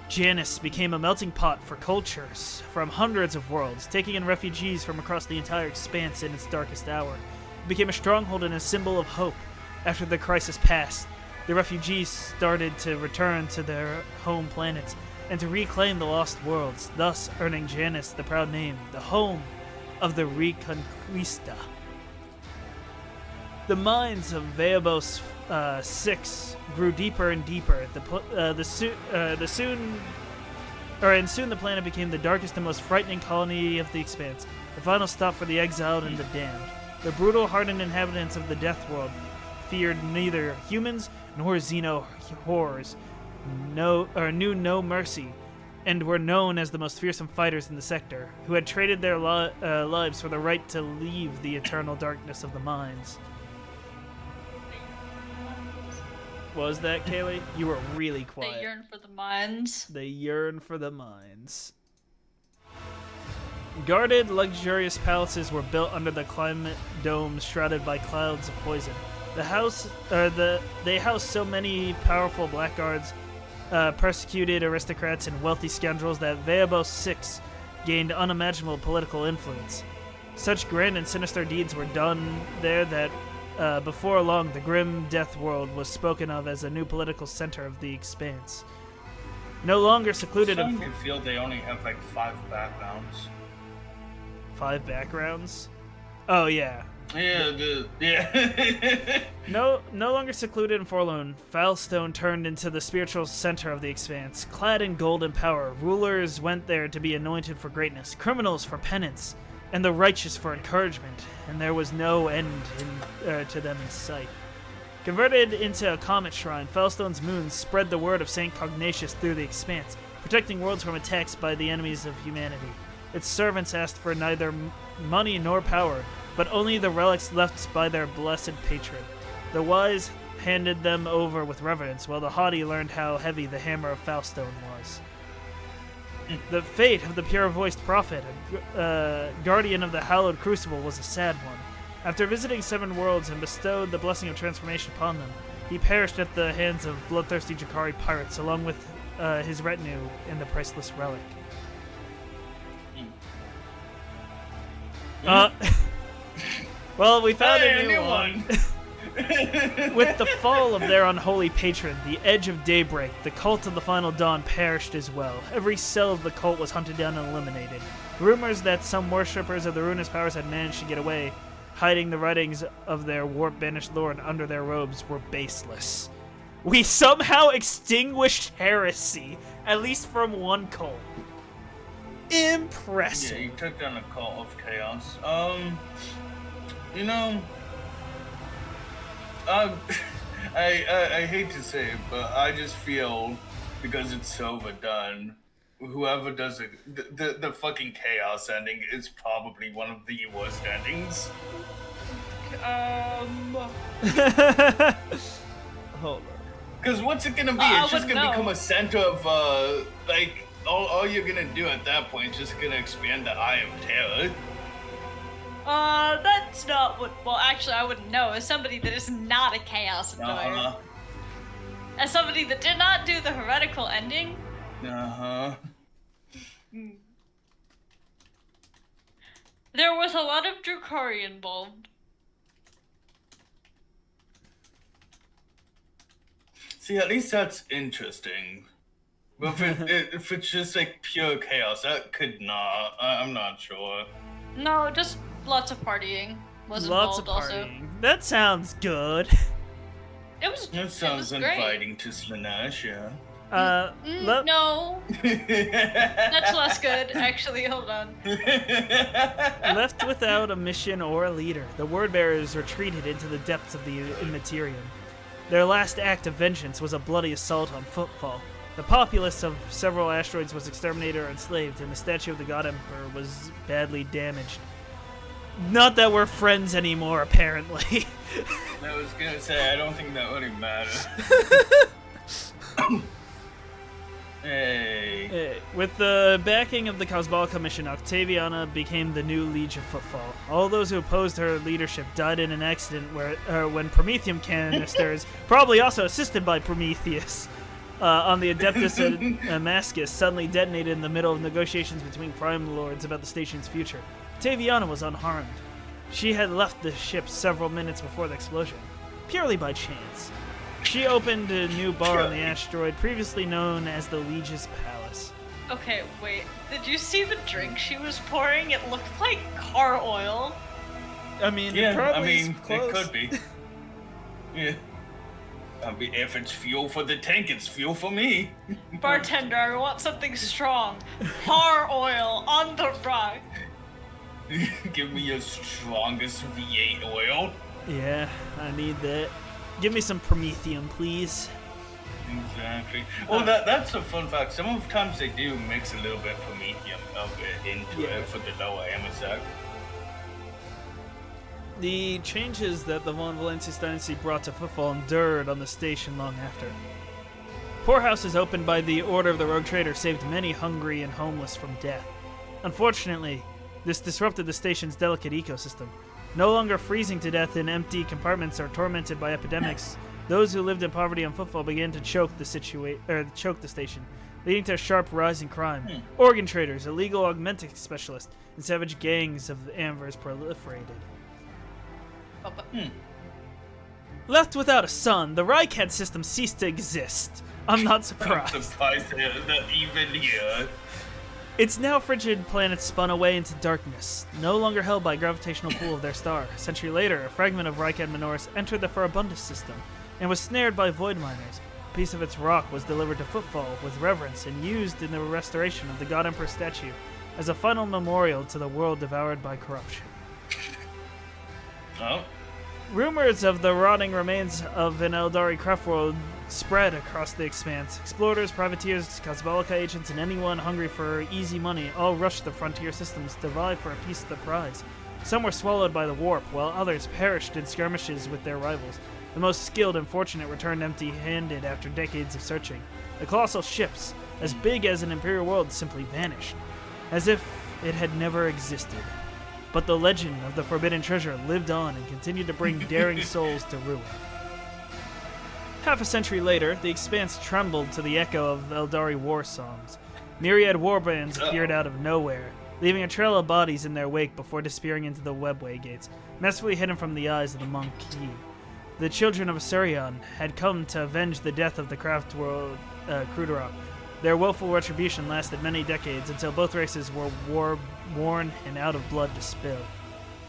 Janus became a melting pot for cultures from hundreds of worlds, taking in refugees from across the entire Expanse in its darkest hour. It became a stronghold and a symbol of hope. After the crisis passed, the refugees started to return to their home planets and to reclaim the lost worlds, thus earning Janus the proud name, the home of the Reconquista. The mines of Veabos 6 grew deeper and deeper. Soon the planet became the darkest and most frightening colony of the Expanse, the final stop for the exiled and the damned. The brutal, hardened inhabitants of the Death World feared neither humans nor Xeno horrors, knew no mercy, and were known as the most fearsome fighters in the sector, who had traded their lives for the right to leave the eternal darkness of the mines. What was that, Kaylee? You were really quiet. They yearn for the mines. They yearn for the mines. Guarded, luxurious palaces were built under the climate domes shrouded by clouds of poison. They housed so many powerful blackguards, persecuted aristocrats, and wealthy scoundrels that Veabos 6 gained unimaginable political influence. Such grand and sinister deeds were done there that before long the grim Death World was spoken of as a new political center of the Expanse. No longer secluded Some feel they only have like 5 backgrounds. 5 backgrounds? Oh yeah. Yeah. No longer secluded and forlorn, Foulstone turned into the spiritual center of the Expanse. Clad in gold and power, rulers went there to be anointed for greatness, criminals for penance, and the righteous for encouragement, and there was no end to them in sight. Converted into a comet shrine, Foulstone's moon spread the word of St. Cognatius through the Expanse, protecting worlds from attacks by the enemies of humanity. Its servants asked for neither money nor power, but only the relics left by their blessed patron. The wise handed them over with reverence, while the haughty learned how heavy the hammer of Foulstone was. The fate of the pure-voiced prophet, guardian of the hallowed crucible, was a sad one. After visiting 7 worlds and bestowed the blessing of transformation upon them, he perished at the hands of bloodthirsty Jakari pirates, along with his retinue and the priceless relic. Well, we found a new one. With the fall of their unholy patron, the Edge of Daybreak, the cult of the Final Dawn perished as well. Every cell of the cult was hunted down and eliminated. Rumors that some worshippers of the ruinous powers had managed to get away, hiding the writings of their warp-banished lord under their robes, were baseless. We somehow extinguished heresy, at least from one cult. Impressive. Yeah, you took down a cult of chaos. I hate to say it, but I just feel, because it's so overdone, whoever does it, the fucking chaos ending is probably one of the worst endings. Hold on. Because what's it gonna be? I It's just wouldn't gonna become know. a center of, like, all you're gonna do at that point is just gonna expand the Eye of Terror. That's not what. Well, actually, I wouldn't know. As somebody that is not a chaos enjoyer, as somebody that did not do the heretical ending, there was a lot of Drukhari involved. See, at least that's interesting. But if it's just like pure chaos, that could not. I'm not sure. No, just lots of partying was Lots of involved also. partying. That sounds good. It was. That sounds it was great. inviting to Slanesh, yeah. No, that's less good. Actually, hold on. Left without a mission or a leader, the Word Bearers retreated into the depths of the Immaterium. Their last act of vengeance was a bloody assault on Footfall. The populace of several asteroids was exterminated or enslaved, and the statue of the God Emperor was badly damaged. Not that we're friends anymore, apparently. I was gonna say, I don't think that really matters. Hey. With the backing of the Cosbalka mission, Octaviana became the new Liege of Footfall. All those who opposed her leadership died in an accident when Prometheum canisters, probably also assisted by Prometheus, on the Adeptus Damascus suddenly detonated in the middle of negotiations between Prime Lords about the station's future. Octaviana was unharmed. She had left the ship several minutes before the explosion, purely by chance. She opened a new bar on the asteroid previously known as the Liege's Palace. Okay, wait. Did you see the drink she was pouring? It looked like car oil. I mean, Yeah, it probably it close. could be. Yeah. I mean, if it's fuel for the tank, it's fuel for me. Bartender, I want something strong. Car oil on the rock. Give me your strongest V8 oil. Yeah, I need that. Give me some Prometheum, please. Exactly. Well, that's a fun fact. Sometimes they do mix a little bit of Prometheum of it into it for the lower MSR. The changes that the Von Valencius dynasty brought to Footfall endured on the station long after. Poorhouses opened by the order of the Rogue Trader saved many hungry and homeless from death. Unfortunately, this disrupted the station's delicate ecosystem. No longer freezing to death in empty compartments or tormented by epidemics, those who lived in poverty on Footfall began to choke the station, leading to a sharp rise in crime. Organ traders, illegal augmenting specialists, and savage gangs of Anvers proliferated. Left without a son, the Rycat system ceased to exist. I'm not I'm surprised. surprised that even here. Its now frigid planet spun away into darkness, no longer held by gravitational pull of their star. A century later, a fragment of Rycat Minoris entered the Farabundus system and was snared by void miners. A piece of its rock was delivered to Footfall with reverence and used in the restoration of the God Emperor statue as a final memorial to the world devoured by corruption. Oh. Rumors of the rotting remains of an Eldari craft world spread across the expanse. Explorers, privateers, Cosbalka agents, and anyone hungry for easy money all rushed the frontier systems to vie for a piece of the prize. Some were swallowed by the warp, while others perished in skirmishes with their rivals. The most skilled and fortunate returned empty-handed after decades of searching. The colossal ships, as big as an Imperial world, simply vanished, as if it had never existed. But the legend of the Forbidden Treasure lived on and continued to bring daring souls to ruin. Half a century later, the expanse trembled to the echo of Eldari war songs. Myriad warbands appeared out of nowhere, leaving a trail of bodies in their wake before disappearing into the webway gates, mercifully hidden from the eyes of the Monkey. The children of Asurion had come to avenge the death of the craft world Krudarok. Their willful retribution lasted many decades until both races were worn and out of blood to spill.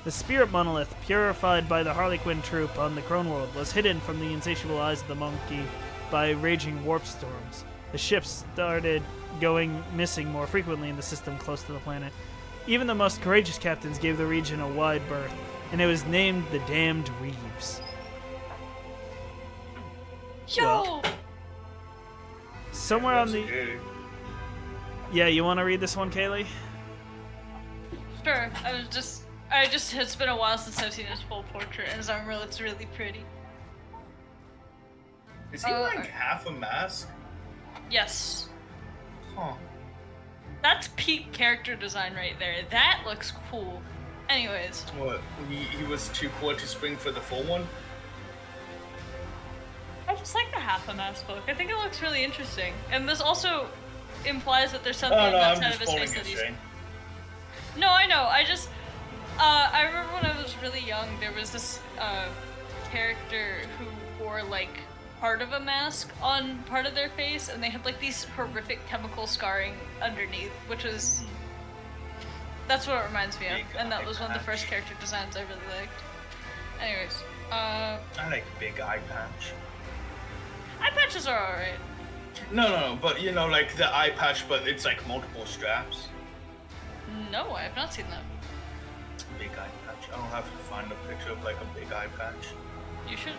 The spirit monolith, purified by the Harlequin troop on the Crone World, was hidden from the insatiable eyes of the Monkey by raging warp storms. The ships started going missing more frequently in the system close to the planet. Even the most courageous captains gave the region a wide berth, and it was named the Damned Reeves. Yo! Somewhere on the... Yeah, you want to read this one, Kaylee? Sure. It's been a while since I've seen his full portrait, and his armor looks really pretty. Is he like half a mask? Yes. Huh. That's peak character design right there. That looks cool. Anyways. What? He was too poor to spring for the full one? I just like the half a mask look. I think it looks really interesting. And this also implies that there's something on that side of his face that he's... No, I know. I remember when I was really young, there was this character who wore like part of a mask on part of their face, and they had like these horrific chemical scarring underneath, which was... That's what it reminds me of, and that was one of the first character designs I really liked. Anyways, I like big eye patch. Eye patches are alright. No, but you know, like the eye patch, but it's like multiple straps. No, I have not seen that. Big eye patch. I'll have to find a picture of like a big eye patch. You should.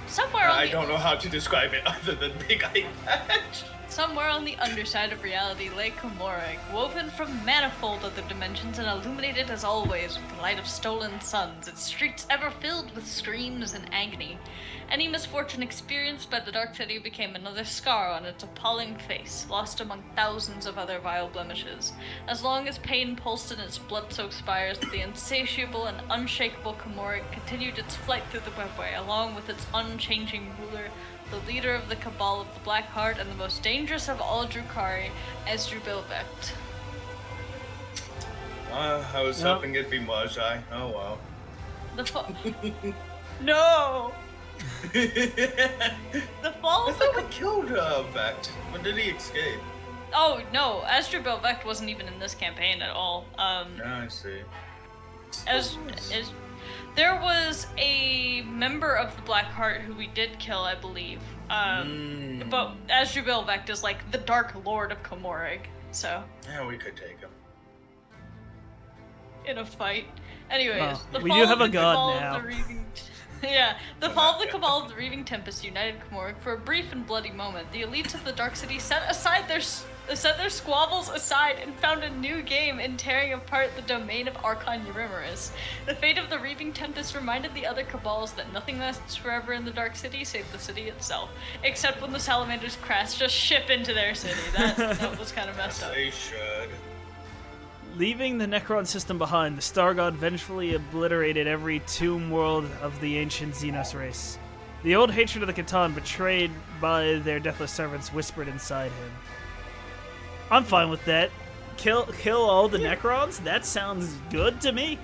Somewhere on I the... don't know how to describe it other than big eye patch. Somewhere on the underside of reality lay Komorag, woven from manifold other dimensions and illuminated as always with the light of stolen suns, its streets ever filled with screams and agony. Any misfortune experienced by the Dark City became another scar on its appalling face, lost among thousands of other vile blemishes. As long as pain pulsed in its blood-soaked spires, the insatiable and unshakable Komorag continued its flight through the webway, along with its unchanging ruler, the leader of the Cabal of the Black Heart, and the most dangerous of all Drukhari, Esdrubilvecht. I was hoping it'd be Magi. Oh well. No! The fall I of thought the... we killed Vecht. When did he escape? Oh, no, Esdrubilvecht wasn't even in this campaign at all. I see. There was a member of the Black Heart who we did kill, I believe. But Esdrubilvecht is like the Dark Lord of Komorag, so... Yeah, we could take him. In a fight. Anyways, we do have a god now. The fall of the Cabal of the Reaving Tempest united Komorag for a brief and bloody moment. The elites of the Dark City set their squabbles aside and found a new game in tearing apart the domain of Archon Eurymerus. The fate of the Reaving Tempest reminded the other Cabals that nothing lasts forever in the Dark City save the city itself. Except when the Salamanders crash, just ship into their city. That was kind of messed up. They should. Leaving the Necron system behind, the Star God vengefully obliterated every tomb world of the ancient Xenos race. The old hatred of the Catan, betrayed by their deathless servants, whispered inside him. I'm fine with that. Kill all the Necrons? That sounds good to me.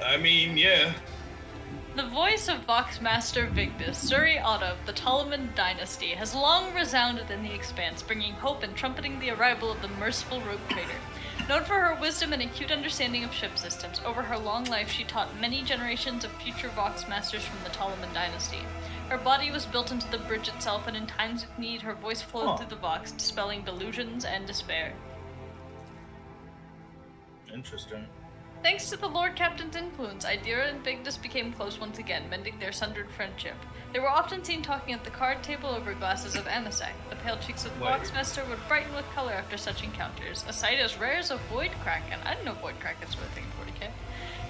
I mean, yeah. The voice of Voxmaster Vigdis, Suri Otto of the Ptoleman dynasty, has long resounded in the expanse, bringing hope and trumpeting the arrival of the merciful rogue trader. Known for her wisdom and acute understanding of ship systems, over her long life she taught many generations of future Voxmasters from the Ptoleman dynasty. Her body was built into the bridge itself, and in times of need her voice flowed through the Vox, dispelling delusions and despair. Interesting. Thanks to the Lord Captain's influence, Idira and Vigdis became close once again, mending their sundered friendship. They were often seen talking at the card table over glasses of anisette. The pale cheeks of the Voxmaster would brighten with color after such encounters, a sight as rare as a Void Kraken. I didn't know Void Krakens were a thing in 40k.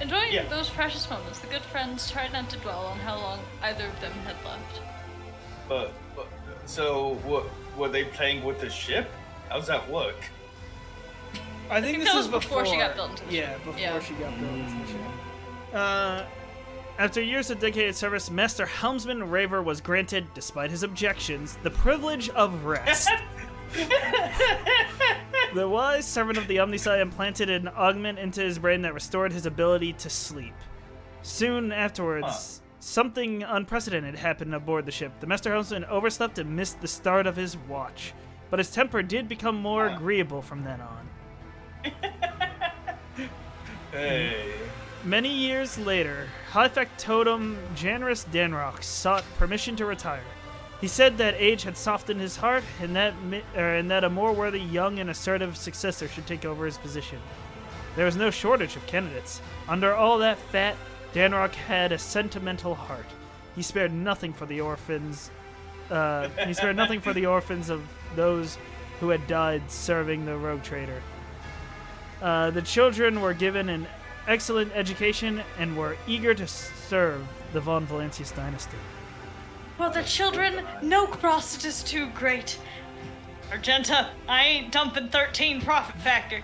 Enjoying those precious moments, the good friends tried not to dwell on how long either of them had left. So were they playing with the ship? How's that work? I think this was is before she got built into the ship. Before she got built into the ship. After years of dedicated service, Master Helmsman Raver was granted, despite his objections, the privilege of rest. The wise servant of the Omnisci implanted an augment into his brain that restored his ability to sleep. Soon afterwards, something unprecedented happened aboard the ship. The Master Helmsman overslept and missed the start of his watch, but his temper did become more agreeable from then on. Hey. Many years later, High Factotum Janrus Danrock sought permission to retire. He said that age had softened his heart, and that a more worthy, young, and assertive successor should take over his position. There was no shortage of candidates. Under all that fat, Danrock had a sentimental heart. He spared nothing for the orphans. Of those who had died serving the rogue trader. The children were given an excellent education and were eager to serve the von Valancius dynasty. For the children, no process is too great. Argenta, I ain't dumping 13 profit factor.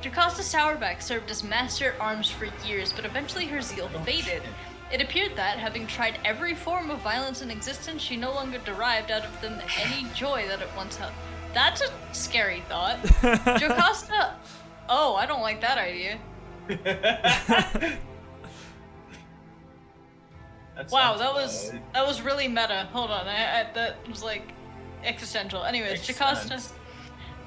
Jocasta Sourback served as master at arms for years, but eventually her zeal faded. It appeared that, having tried every form of violence in existence, she no longer derived out of them any joy that it once held. That's a scary thought. Jocasta... Oh, I don't like that idea. Wow, that was really meta. Hold on, that was like existential. Anyways,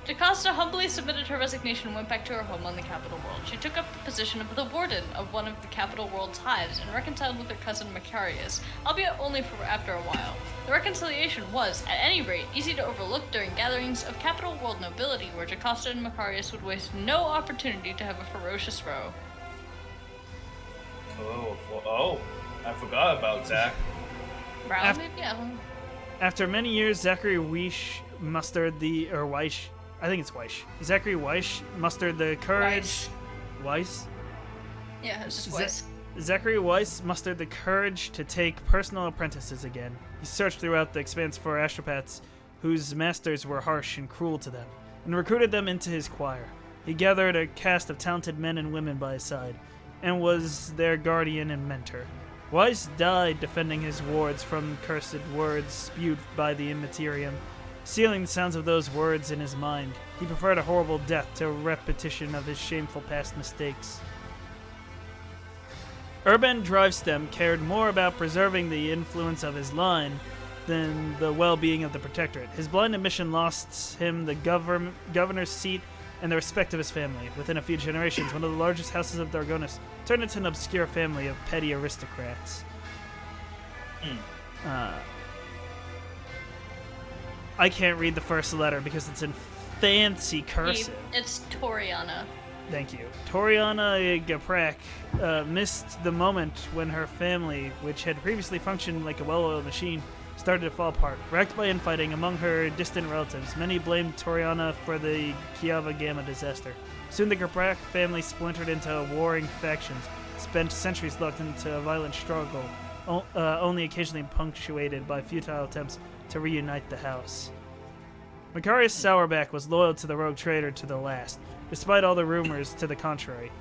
Jocasta humbly submitted her resignation and went back to her home on the Capital World. She took up the position of the warden of one of the Capital World's hives and reconciled with her cousin Macarius, albeit only for after a while. The reconciliation was, at any rate, easy to overlook during gatherings of Capital World nobility, where Jocasta and Macarius would waste no opportunity to have a ferocious row. Oh, I forgot about Zach. Yeah. After many years, Zachary Weish mustered the, or Weish, I think it's Weish. Zachary Weish mustered the courage. Weiss? Yeah, it's just Weiss. Zachary Weiss mustered the courage to take personal apprentices again. He searched throughout the expanse for astropaths whose masters were harsh and cruel to them, and recruited them into his choir. He gathered a cast of talented men and women by his side, and was their guardian and mentor. Weiss died defending his wards from cursed words spewed by the Immaterium, sealing the sounds of those words in his mind. He preferred a horrible death to a repetition of his shameful past mistakes. Urban Drivestem cared more about preserving the influence of his line than the well-being of the Protectorate. His blind ambition lost him the governor's seat and the respect of his family. Within a few generations, one of the largest houses of Dargonis turned into an obscure family of petty aristocrats. I can't read the first letter because it's in fancy cursive. It's Toriana. Thank you. Toriana Gaprak missed the moment when her family, which had previously functioned like a well-oiled machine, started to fall apart. Racked by infighting among her distant relatives, many blamed Toriana for the Kiava Gamma disaster. Soon the Gaprak family splintered into warring factions, spent centuries locked into a violent struggle, only occasionally punctuated by futile attempts to reunite the house. Macarius Sourback was loyal to the rogue trader to the last, despite all the rumors to the contrary.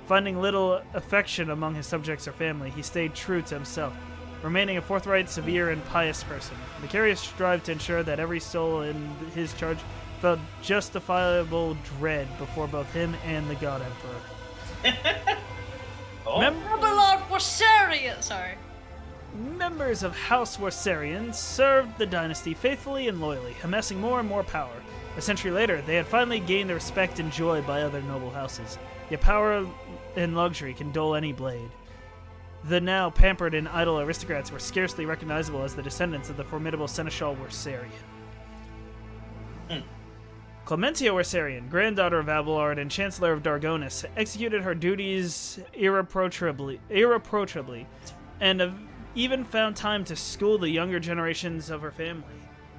Finding little affection among his subjects or family, he stayed true to himself, remaining a forthright, severe, and pious person. Macarius strived to ensure that every soul in his charge felt justifiable dread before both him and the God Emperor. Lord Warsarian! Sorry. Members of House Warsarian served the dynasty faithfully and loyally, amassing more and more power. A century later, they had finally gained the respect and joy by other noble houses. Yet power and luxury can dull any blade. The now pampered and idle aristocrats were scarcely recognizable as the descendants of the formidable Seneschal Warsarian. Clementia Warsarian, granddaughter of Abelard and Chancellor of Dargonis, executed her duties irreproachably, and even found time to school the younger generations of her family.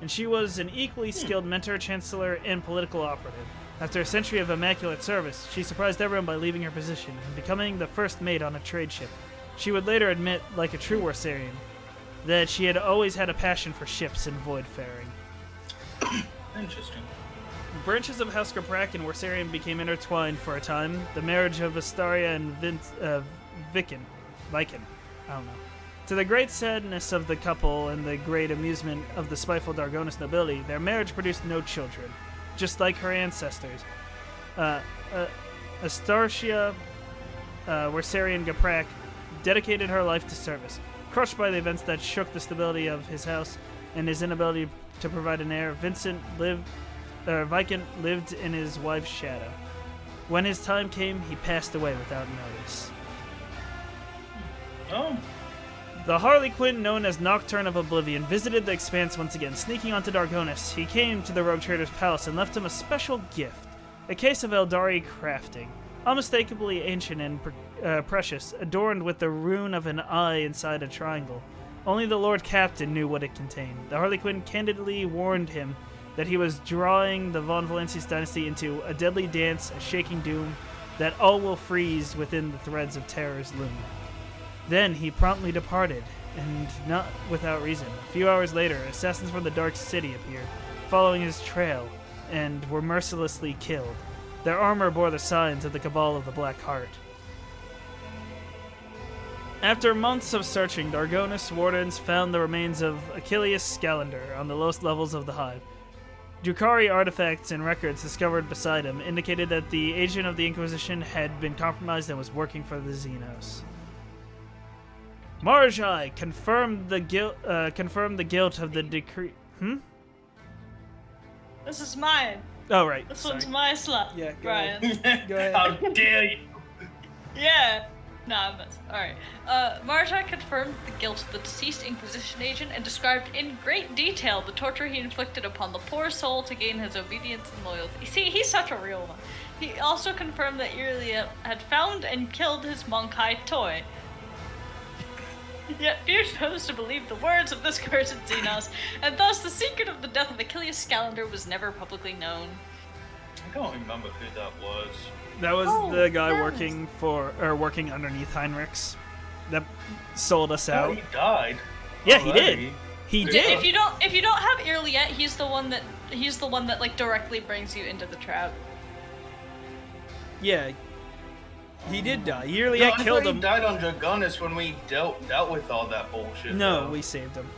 And she was an equally skilled mentor, chancellor, and political operative. After a century of immaculate service, she surprised everyone by leaving her position and becoming the first mate on a trade ship. She would later admit, like a true Warsarian, that she had always had a passion for ships and void-faring. Interesting. Branches of House Gaprak and Warsarian became intertwined for a time. The marriage of Astaria and Viken. I don't know. To the great sadness of the couple and the great amusement of the spiteful Dargonis nobility, their marriage produced no children. Just like her ancestors, Astartia Warsarian Gaprak dedicated her life to service. Crushed by the events that shook the stability of his house and his inability to provide an heir, Viken lived in his wife's shadow. When his time came, he passed away without notice. Oh. The Harlequin, known as Nocturne of Oblivion, visited the Expanse once again. Sneaking onto Dargonis, he came to the Rogue Trader's palace and left him a special gift, a case of Eldari crafting, unmistakably ancient and precious, adorned with the rune of an eye inside a triangle. Only the Lord Captain knew what it contained. The Harlequin candidly warned him that he was drawing the von Valancius dynasty into a deadly dance, a shaking doom, that all will freeze within the threads of terror's loom. Then he promptly departed, and not without reason. A few hours later, assassins from the Dark City appeared, following his trail, and were mercilessly killed. Their armor bore the signs of the Cabal of the Black Heart. After months of searching, the Argonis wardens found the remains of Achilles Scalander on the lowest levels of the hive. Drukhari artifacts and records discovered beside him indicated that the agent of the Inquisition had been compromised and was working for the Xenos. Marjai confirmed the guilt of the decree. This is mine. Oh right. This one's my slot. Yeah, go Brian. Go ahead. How dare you? Yeah. Nah, but alright. Marjai confirmed the guilt of the deceased Inquisition agent and described in great detail the torture he inflicted upon the poor soul to gain his obedience and loyalty. See, he's such a real one. He also confirmed that Irelia had found and killed his Monkai toy. Yet few chose to believe the words of this cursed Xenos, and thus the secret of the death of Achilles Scalander was never publicly known. I don't remember who that was. That was Oh, the guy yes. working underneath Heinrichs that sold us Oh, out. he died. Yeah, he did. Already. He Yeah. did. If you don't have Irelia yet, he's the one that like directly brings you into the trap. Yeah. He did die. No, Irelia I killed thought him. he died on Dragonis when we dealt with all that bullshit. No, though. we saved him.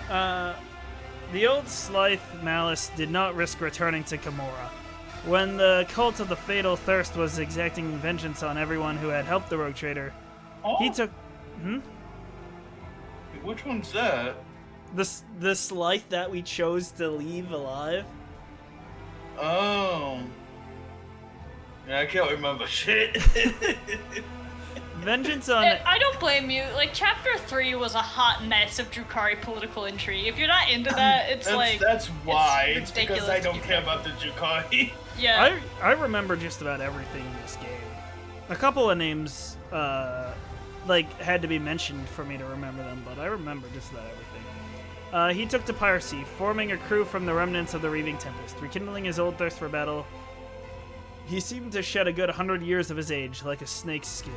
The old Slythe Malice did not risk returning to Gamora. When the cult of the Fatal Thirst was exacting vengeance on everyone who had helped the Rogue Trader, Oh, he took... which one's that? The Slythe that we chose to leave alive? Oh. Yeah, I can't remember shit. Vengeance on... I don't blame you. Like, Chapter 3 was a hot mess of Drukhari political intrigue. If you're not into that, it's that's why. It's ridiculous because I to don't keep care going. about the Drukhari. Yeah. I remember just about everything in this game. A couple of names, had to be mentioned for me to remember them, but I remember just about everything. He took to piracy, forming a crew from the remnants of the Reaving Tempest. Rekindling his old thirst for battle, he seemed to shed a good 100 years of his age, like a snake's skin.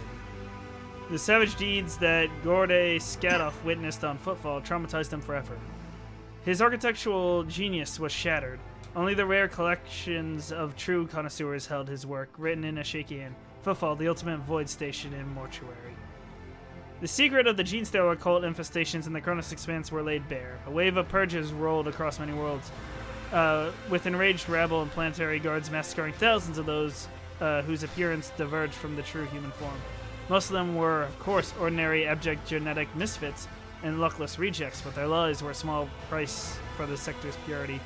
The savage deeds that Gorde Skadoff witnessed on Footfall traumatized him forever. His architectural genius was shattered. Only the rare collections of true connoisseurs held his work, written in a shaky hand. Footfall, the ultimate void station in Mortuary. The secret of the Genestealer cult infestations in the Cronus Expanse were laid bare. A wave of purges rolled across many worlds, with enraged rabble and planetary guards massacring thousands of those whose appearance diverged from the true human form. Most of them were, of course, ordinary abject genetic misfits and luckless rejects, but their lives were a small price for the sector's purity.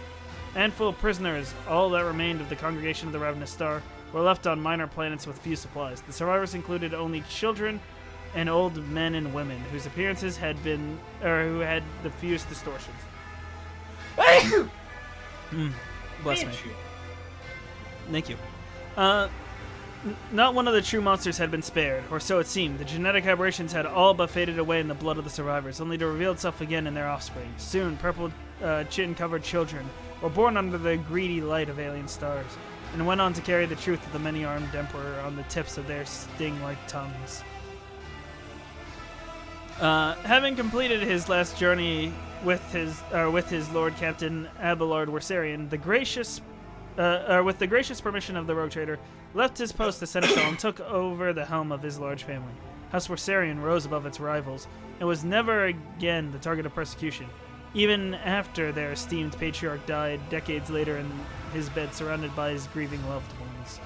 A handful of prisoners, all that remained of the Congregation of the Ravenous Star, were left on minor planets with few supplies. The survivors included only children and old men and women whose appearances had been, or who had the fewest distortions. Bless me. Thank you. Not one of the true monsters had been spared, or so it seemed. The genetic aberrations had all but faded away in the blood of the survivors, only to reveal itself again in their offspring. Soon, purple chin-covered children were born under the greedy light of alien stars, and went on to carry the truth of the many-armed emperor on the tips of their sting-like tongues. Having completed his last journey with his Lord Captain Abelard Wersarian, with the gracious permission of the Rogue Trader, left his post as Seneschal and took over the helm of his large family. House Wersarian rose above its rivals and was never again the target of persecution, even after their esteemed patriarch died decades later in his bed surrounded by his grieving loved ones.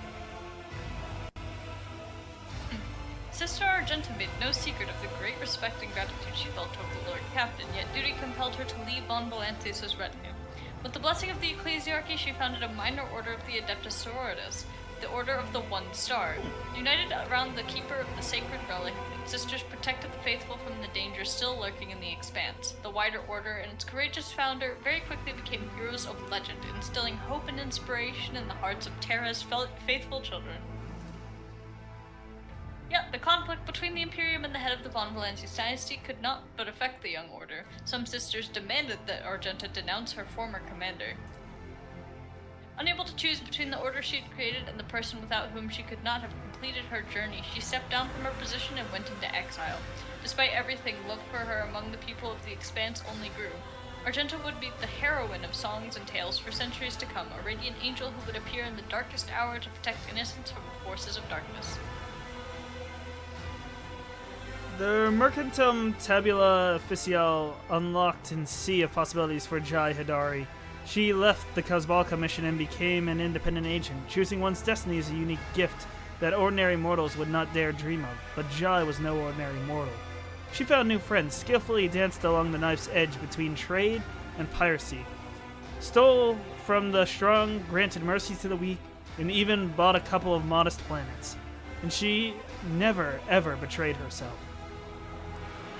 Sister Argenta made no secret of the great respect and gratitude she felt toward the Lord Captain, yet duty compelled her to leave Von Volantes' retinue. With the blessing of the Ecclesiarchy, she founded a minor order of the Adeptus Sororitas, the Order of the One Star. United around the Keeper of the Sacred Relic, sisters protected the faithful from the dangers still lurking in the Expanse. The wider order and its courageous founder very quickly became heroes of legend, instilling hope and inspiration in the hearts of Terra's faithful children. Yet, the conflict between the Imperium and the head of the Von Valancius dynasty could not but affect the young order. Some sisters demanded that Argenta denounce her former commander. Unable to choose between the order she had created and the person without whom she could not have completed her journey, she stepped down from her position and went into exile. Despite everything, love for her among the people of the Expanse only grew. Argenta would be the heroine of songs and tales for centuries to come, a radiant angel who would appear in the darkest hour to protect innocents from the forces of darkness. The Mercantum Tabula Official unlocked a sea of possibilities for Jai Hidari. She left the Kozbalka mission and became an independent agent. Choosing one's destiny is a unique gift that ordinary mortals would not dare dream of, but Jai was no ordinary mortal. She found new friends, skillfully danced along the knife's edge between trade and piracy, stole from the strong, granted mercy to the weak, and even bought a couple of modest planets. And she never, ever betrayed herself.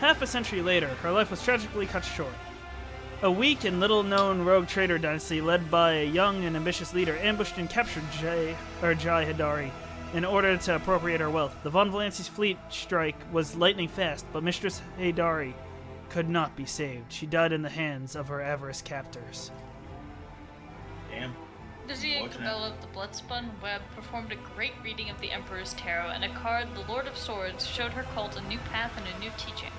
Half a century later, her life was tragically cut short. A weak and little-known rogue trader dynasty led by a young and ambitious leader ambushed and captured Jai Hidari in order to appropriate her wealth. The Von Valancius fleet strike was lightning fast, but Mistress Hidari could not be saved. She died in the hands of her avarice captors. Damn. Vizier Cabela of the Bloodspun Web performed a great reading of the Emperor's Tarot, and a card, the Lord of Swords, showed her cult a new path and a new teaching.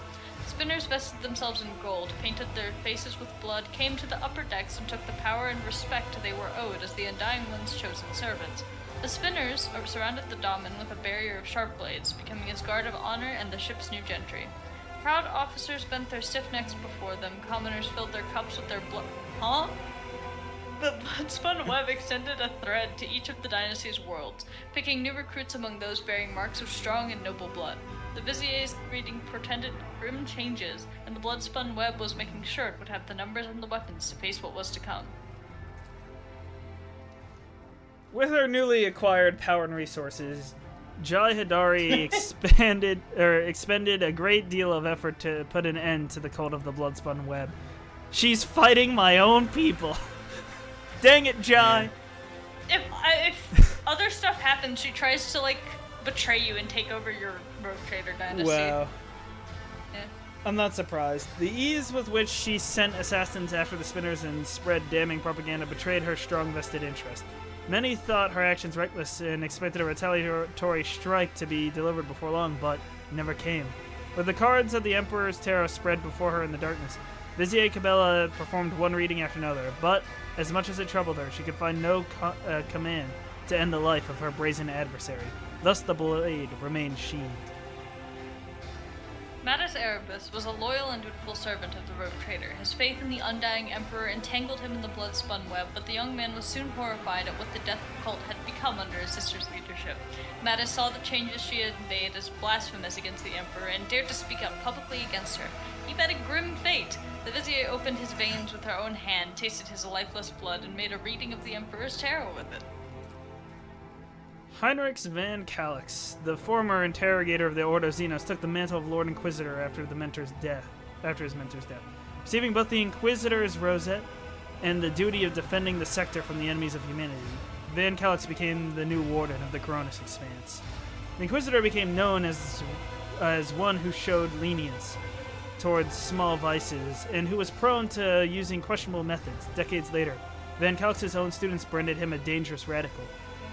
Spinners vested themselves in gold, painted their faces with blood, came to the upper decks, and took the power and respect they were owed as the Undying One's chosen servants. The spinners surrounded the Daemon with a barrier of sharp blades, becoming his guard of honor and the ship's new gentry. Proud officers bent their stiff necks before them, commoners filled their cups with their blood. Huh? The Bloodspun Web extended a thread to each of the dynasty's worlds, picking new recruits among those bearing marks of strong and noble blood. The Vizier's reading portended grim changes, and the Bloodspun Web was making sure it would have the numbers and the weapons to face what was to come. With her newly acquired power and resources, Jai Hidari expended a great deal of effort to put an end to the cult of the Bloodspun Web. She's fighting my own people. Dang it, Jai. If other stuff happens, she tries to, betray you and take over your rogue trader dynasty. Wow. Yeah. I'm not surprised. The ease with which she sent assassins after the spinners and spread damning propaganda betrayed her strong vested interest. Many thought her actions reckless and expected a retaliatory strike to be delivered before long, but it never came. With the cards of the Emperor's Tarot spread before her in the darkness, Vizier Cabela performed one reading after another, but as much as it troubled her, she could find no command to end the life of her brazen adversary. Thus the blade remained sheathed. Mattis Erebus was a loyal and dutiful servant of the rogue trader. His faith in the Undying Emperor entangled him in the blood-spun web, but the young man was soon horrified at what the death cult had become under his sister's leadership. Mattis saw the changes she had made as blasphemous against the Emperor and dared to speak out publicly against her. He met a grim fate. The Vizier opened his veins with her own hand, tasted his lifeless blood, and made a reading of the Emperor's Tarot with it. Heinrich van Calix, the former interrogator of the Ordo Xenos, took the mantle of Lord Inquisitor after his mentor's death. Receiving both the Inquisitor's rosette and the duty of defending the sector from the enemies of humanity, Van Calix became the new warden of the Coronis Expanse. The Inquisitor became known as one who showed lenience towards small vices and who was prone to using questionable methods. Decades later, Van Calix's own students branded him a dangerous radical,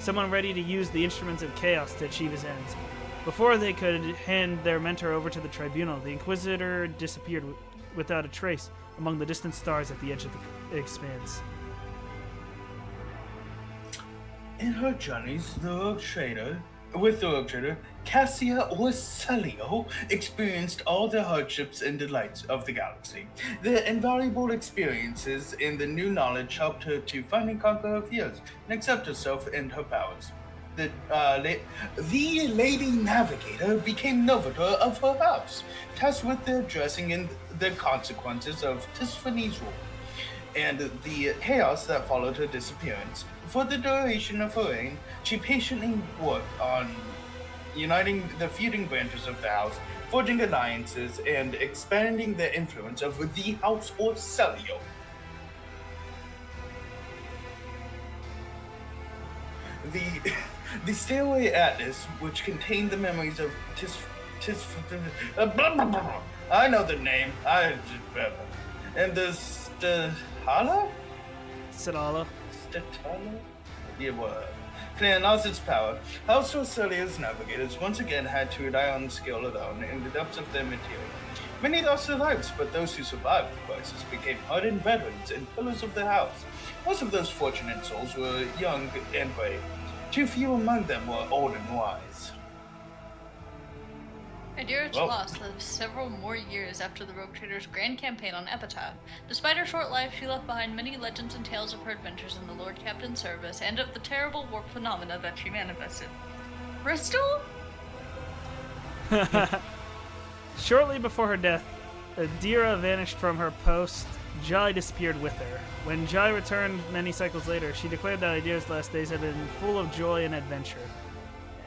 someone ready to use the instruments of chaos to achieve his ends. Before they could hand their mentor over to the tribunal, the Inquisitor disappeared without a trace among the distant stars at the edge of the expanse. In her journeys, with the rogue trader, Cassia or Celio experienced all the hardships and delights of the galaxy. The invaluable experiences and the new knowledge helped her to finally conquer her fears and accept herself and her powers. The Lady Navigator became Novator of her house, tasked with addressing the consequences of Tisphany's rule and the chaos that followed her disappearance. For the duration of her reign, she patiently worked on uniting the feuding branches of the house, forging alliances, and expanding the influence of the House Orcelio. The Stairway Atlas, which contained the memories of blah, blah, blah. I know the name. And the Stahala? Sidala. Statala? Yeah, what? Clan lost its power. House Roselia's navigators once again had to rely on skill alone in the depths of their material. Many lost their lives, but those who survived the crisis became hardened veterans and pillars of the house. Most of those fortunate souls were young and brave. Too few among them were old and wise. Adira's loss lived several more years after the Rogue Trader's grand campaign on Epitaph. Despite her short life, she left behind many legends and tales of her adventures in the Lord Captain's service and of the terrible warp phenomena that she manifested. Bristol? Shortly before her death, Adira vanished from her post. Jai disappeared with her. When Jai returned many cycles later, she declared that Adira's last days had been full of joy and adventure,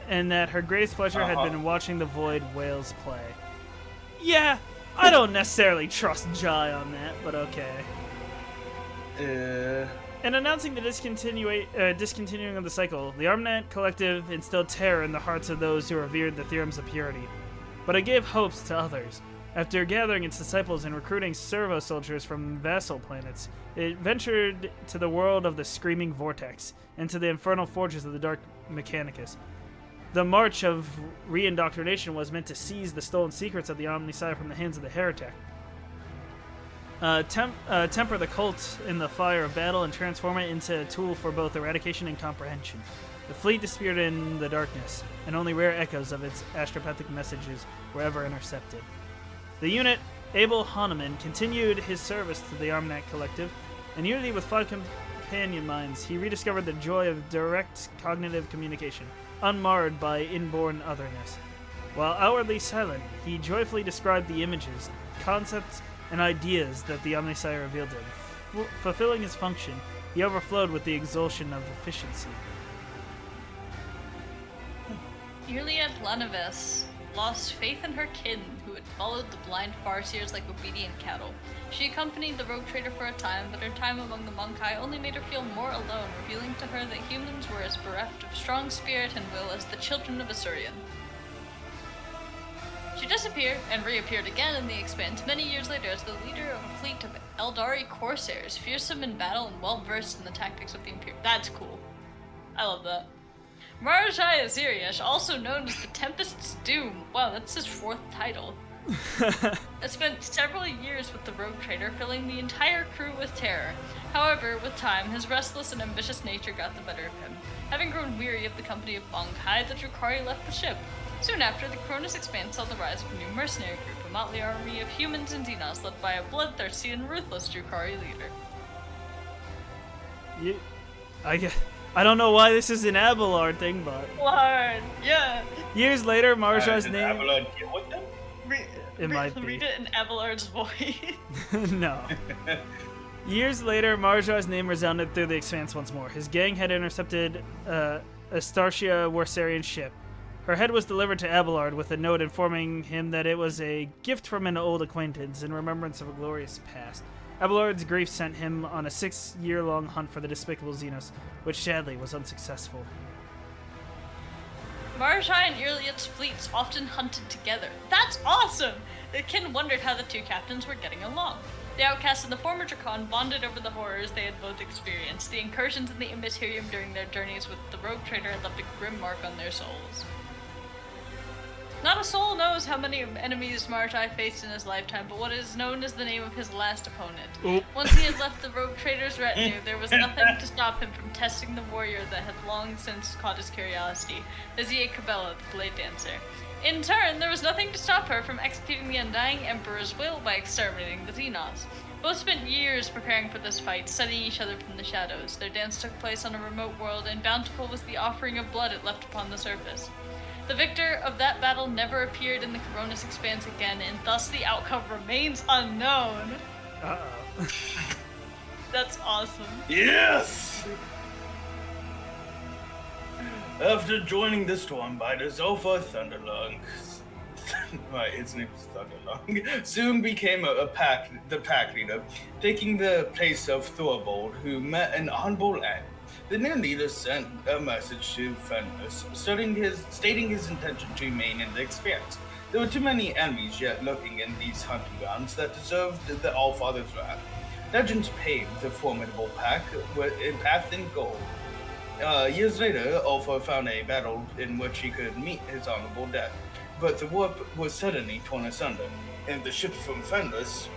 and that her greatest pleasure had been watching the Void Whales play. Yeah, I don't necessarily trust Jai on that, but okay. In announcing the discontinuing of the cycle, the Armnet Collective instilled terror in the hearts of those who revered the theorems of purity. But it gave hopes to others. After gathering its disciples and recruiting servo soldiers from vassal planets, it ventured to the world of the Screaming Vortex, and to the infernal forges of the Dark Mechanicus. The march of re-indoctrination was meant to seize the stolen secrets of the Omnissiah from the hands of the heretic. Temper the cult in the fire of battle and transform it into a tool for both eradication and comprehension. The fleet disappeared in the darkness, and only rare echoes of its astropathic messages were ever intercepted. The unit, Abel Hahnemann, continued his service to the Armnet Collective. In unity with 5 companion minds, he rediscovered the joy of direct cognitive communication, unmarred by inborn otherness. While outwardly silent, he joyfully described the images, concepts, and ideas that the Omnissiah revealed to him. Fulfilling his function, he overflowed with the exultation of efficiency. Juliet Lanavis lost faith in her kin, who had followed the blind farseers like obedient cattle. She accompanied the Rogue Trader for a time, but her time among the Monkai only made her feel more alone, revealing to her that humans were as bereft of strong spirit and will as the children of Asurian. She disappeared and reappeared again in the Expanse many years later as the leader of a fleet of Eldari corsairs, fearsome in battle and well-versed in the tactics of the Imperium. That's cool. I love that. Marjai Aziriash, also known as the Tempest's Doom. Wow, that's his 4th title. Has spent several years with the Rogue Trader, filling the entire crew with terror. However, with time, his restless and ambitious nature got the better of him. Having grown weary of the company of Bonkai, the Drukhari left the ship. Soon after, the Cronus Expanse saw the rise of a new mercenary group, a motley army of humans and Xenos led by a bloodthirsty and ruthless Drukhari leader. I don't know why this is an Abelard thing, but... Lord, yeah. Years later, Marjai's name... Abelard deal with them? Read it in Abelard's voice. No. Years later, Marjai's name resounded through the Expanse once more. His gang had intercepted a Starshia Warsarian ship. Her head was delivered to Abelard with a note informing him that it was a gift from an old acquaintance in remembrance of a glorious past. Abelard's grief sent him on a 6-year-long hunt for the despicable Xenos, which sadly was unsuccessful. Marjai and Irliot's fleets often hunted together. That's awesome! The kin wondered how the two captains were getting along. The outcasts and the former Drakon bonded over the horrors they had both experienced. The incursions in the Immaterium during their journeys with the Rogue Trader had left a grim mark on their souls. Not a soul knows how many enemies Marjai faced in his lifetime, but what is known as the name of his last opponent. Oop. Once he had left the Rogue Trader's retinue, there was nothing to stop him from testing the warrior that had long since caught his curiosity, Vizier Cabela, the Blade Dancer. In turn, there was nothing to stop her from executing the Undying Emperor's will by exterminating the Xenos. Both spent years preparing for this fight, studying each other from the shadows. Their dance took place on a remote world, and bountiful was the offering of blood it left upon the surface. The victor of that battle never appeared in the Cronus Expanse again, and thus the outcome remains unknown. Uh-oh. That's awesome. Yes! After joining the Stormbiter, Zolfar Thunderlong, right, his name is Thunderlong, soon became the pack leader, taking the place of Thorvald, who met an honorable end. The new leader sent a message to Fenris, stating his intention to remain in the Expanse. There were too many enemies yet lurking in these hunting grounds that deserved the Allfather's wrath. Legends paved the formidable path in gold. Years later, Alpha found a battle in which he could meet his honorable death, but the warp was suddenly torn asunder, and the ship from Fenris,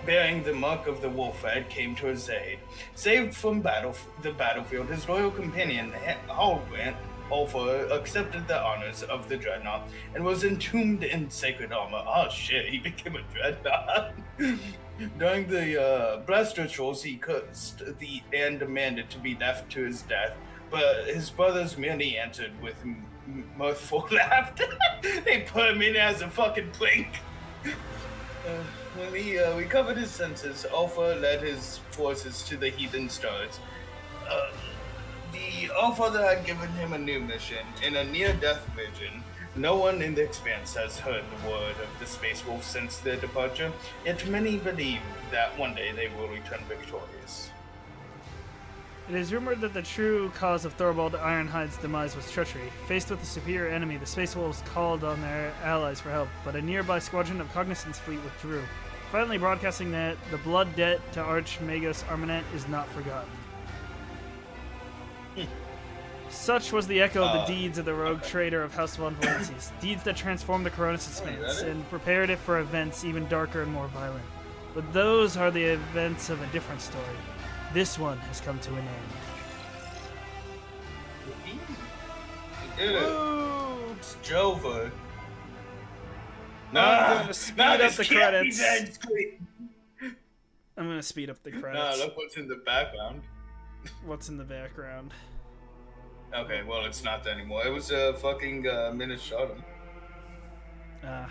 bearing the mark of the Wolfhead, came to his aid. Saved from the battlefield, his loyal companion, Owlcat, Alpha accepted the honors of the Dreadnought and was entombed in sacred armor. Oh shit, he became a Dreadnought. During the blast rituals, he cursed and demanded to be left to his death, but his brothers merely answered with mirthful laughter. They put him in as a fucking plank. When he recovered his senses, Alpha led his forces to the heathen stars. The Allfather had given him a new mission. In a near-death vision, no one in the Expanse has heard the word of the Space Wolves since their departure, yet many believe that one day they will return victorious. It is rumored that the true cause of Thorvald Ironhide's demise was treachery. Faced with a superior enemy, the Space Wolves called on their allies for help, but a nearby squadron of Cognizant's fleet withdrew, finally broadcasting that the blood debt to Archmagus Armanet is not forgotten. Such was the echo of the deeds of the rogue trader of House von Valences, deeds that transformed the Coronis Expanse and prepared it for events even darker and more violent. But those are the events of a different story. This one has come to an end. Woo! It's Jova. I'm gonna speed up the credits. I'm gonna speed up the credits. Look what's in the background. What's in the background? Okay, well, it's not that anymore. It was a fucking Minnesota. I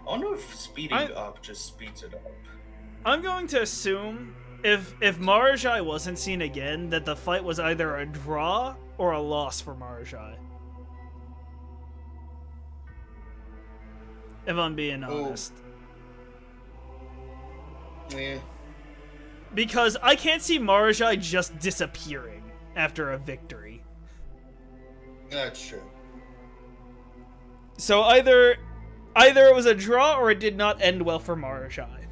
wonder if speeding up just speeds it up. I'm going to assume if Marajai wasn't seen again, that the fight was either a draw or a loss for Marajai. If I'm being honest. Yeah. Because I can't see Marajai just disappearing after a victory. That's true. So either it was a draw or it did not end well for Marajai.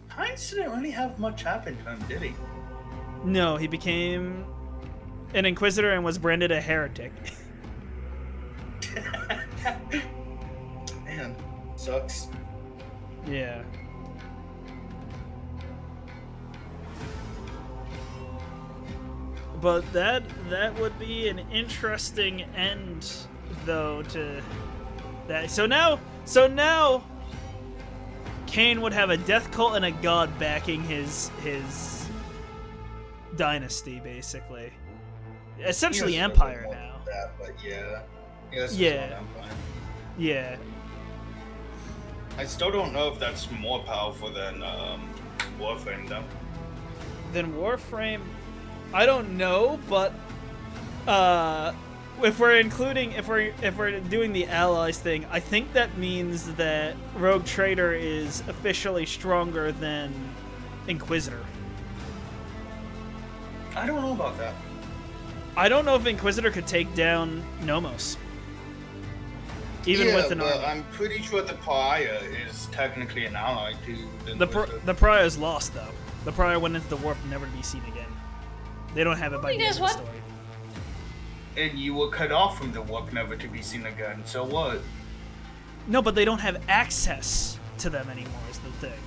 Heinz didn't really have much happen to him, did he? No, he became an Inquisitor and was branded a heretic. Man, sucks. Yeah. But that would be an interesting end, though, to that. So now, Cain would have a death cult and a god backing his dynasty, basically. Essentially, Empire now. That, but yeah. Yeah. I still don't know if that's more powerful than Warframe, though. Then Warframe, I don't know, but if we're doing the allies thing, I think that means that Rogue Trader is officially stronger than Inquisitor. I don't know about that. I don't know if Inquisitor could take down Nomos. Even with an army. I'm pretty sure the Pariah is technically an ally to the Pariah is lost, though. The Pariah went into the warp, never to be seen again. They don't have it by the end of the story. And you were cut off from the warp, never to be seen again. So what? No, but they don't have access to them anymore, is the thing.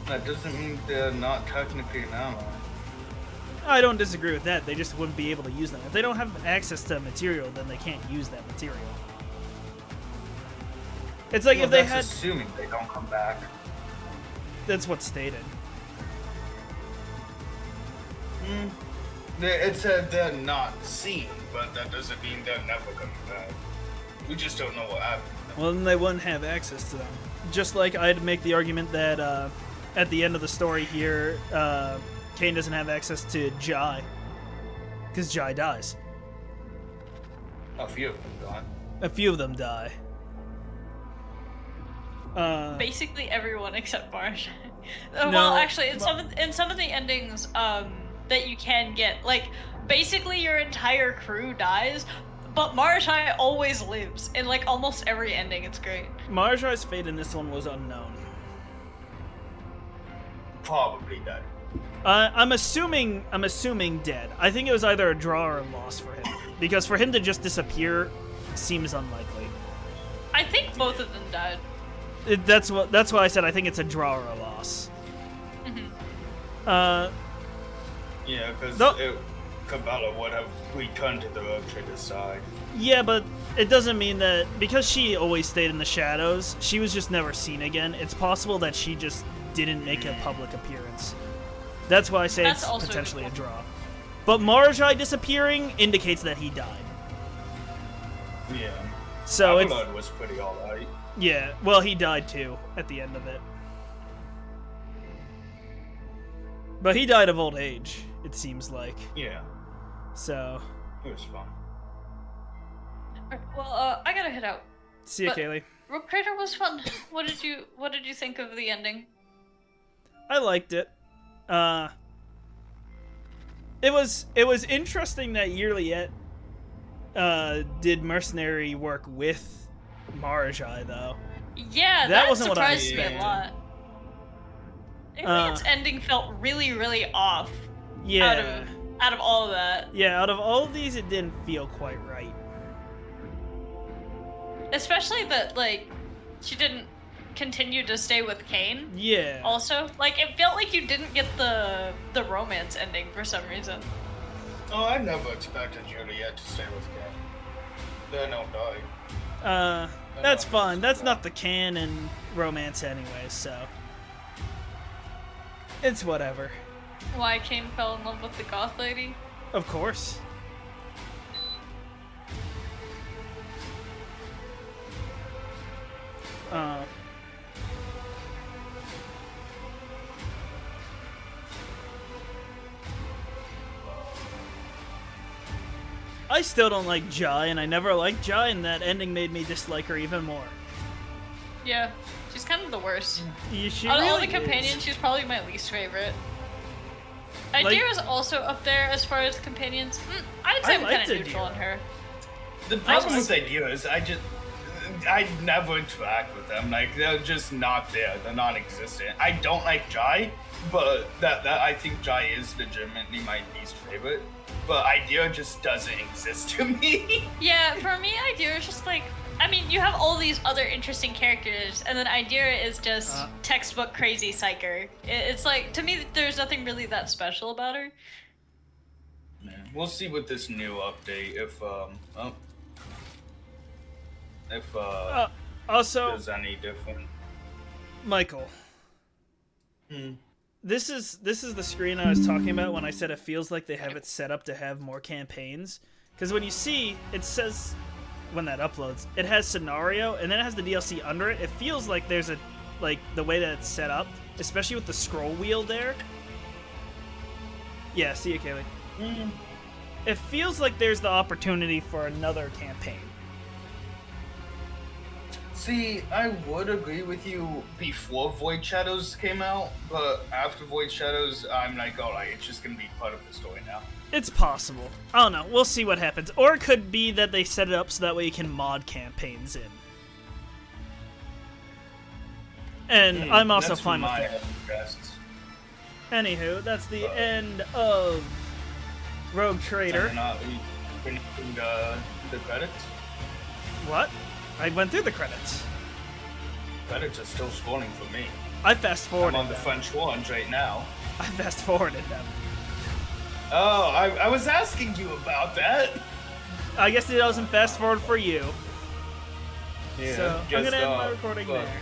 That doesn't mean they're not technically an ally. I don't disagree with that. They just wouldn't be able to use them. If they don't have access to material, then they can't use that material. It's like if they had... assuming they don't come back. That's what's stated. It said they're not seen, but that doesn't mean they're never coming back. We just don't know what happened. Well, then they wouldn't have access to them. Just like I'd make the argument that at the end of the story here, Cain doesn't have access to Jai. Because Jai dies. A few of them gone. A few of them die. Basically everyone except Marsh. No, Well, actually, in some of the endings, that you can get, like, basically your entire crew dies, but Marshai always lives in like almost every ending. It's great. Marjai's fate in this one was unknown. Probably dead. I'm assuming dead. I think it was either a draw or a loss for him, because for him to just disappear seems unlikely. I think both of them died. That's why I said I think it's a draw or a loss. Yeah, because Cabela would have returned to the Rogue Trader's side. Yeah, but it doesn't mean that because she always stayed in the shadows, she was just never seen again. It's possible that she just didn't make a public appearance. That's why I say That's it's also potentially a good draw. But Marjai disappearing indicates that he died. Yeah. So it's Blood was pretty alright. yeah. Well, he died too at the end of it. But he died of old age, it seems like. Yeah, So, it was fun. Alright, well, I gotta head out. see ya, But- Kaylee. Rogue Trader was fun. What did you think of the ending? I liked it. It was interesting that Yearlyet did mercenary work with Marjai, though. Yeah, That that wasn't what I surprised me a expected. lot. Its ending felt really, really off. Yeah. Out of all of that, Yeah, out of all of these, it didn't feel quite right. especially that like she didn't continue to stay with Cain. Yeah. Also, like it felt like you didn't get the romance ending for some reason. Oh, I never expected Juliet to stay with Ken. Then I'll die. That's fine. That's not the canon romance anyway, so. It's whatever. Why Cain fell in love with the goth lady? Of course. I still don't like Jai, and I never liked Jai, and that ending made me dislike her even more. Yeah, she's kind of the worst. She Out of all really the is. companions, she's probably my least favorite. Like- Idira's also up there as far as companions. I'd say I I'm liked kind of neutral Idira. on her. The problem just- with Idea is I never interact with them. Like, they're just not there. They're non-existent. I don't like Jai, but that I think Jai is legitimately my least favorite. But Idea just doesn't exist to me. Yeah, for me, Idira's just like, I mean, you have all these other interesting characters, and then Idira is just textbook crazy psyker. It's like, to me, there's nothing really that special about her. Man, we'll see with this new update if Also, there's any different. Michael. This is the screen I was talking about when I said it feels like they have it set up to have more campaigns. Because when you see, it says, when that uploads, it has scenario, and then it has the DLC under it. It feels like there's a, like, the way that it's set up, especially with the scroll wheel there. Yeah, see you, Kaylee. It feels like there's the opportunity for another campaign. See, I would agree with you before Void Shadows came out, but after Void Shadows, I'm like, alright, it's just gonna be part of the story now. It's possible. I don't know. We'll see what happens. Or it could be that they set it up so that way you can mod campaigns in. And I'm also That's fine with my that. guesses. Anywho, that's the end of Rogue Trader. Not finishing the credits. What? I went through the credits. Credits are still scrolling for me. I fast I'm forwarded on the them. French ones right now. I fast forwarded them. Oh, I was asking you about that. I guess it doesn't fast forward for you. Yeah, So, I'm just, gonna end my recording look. there.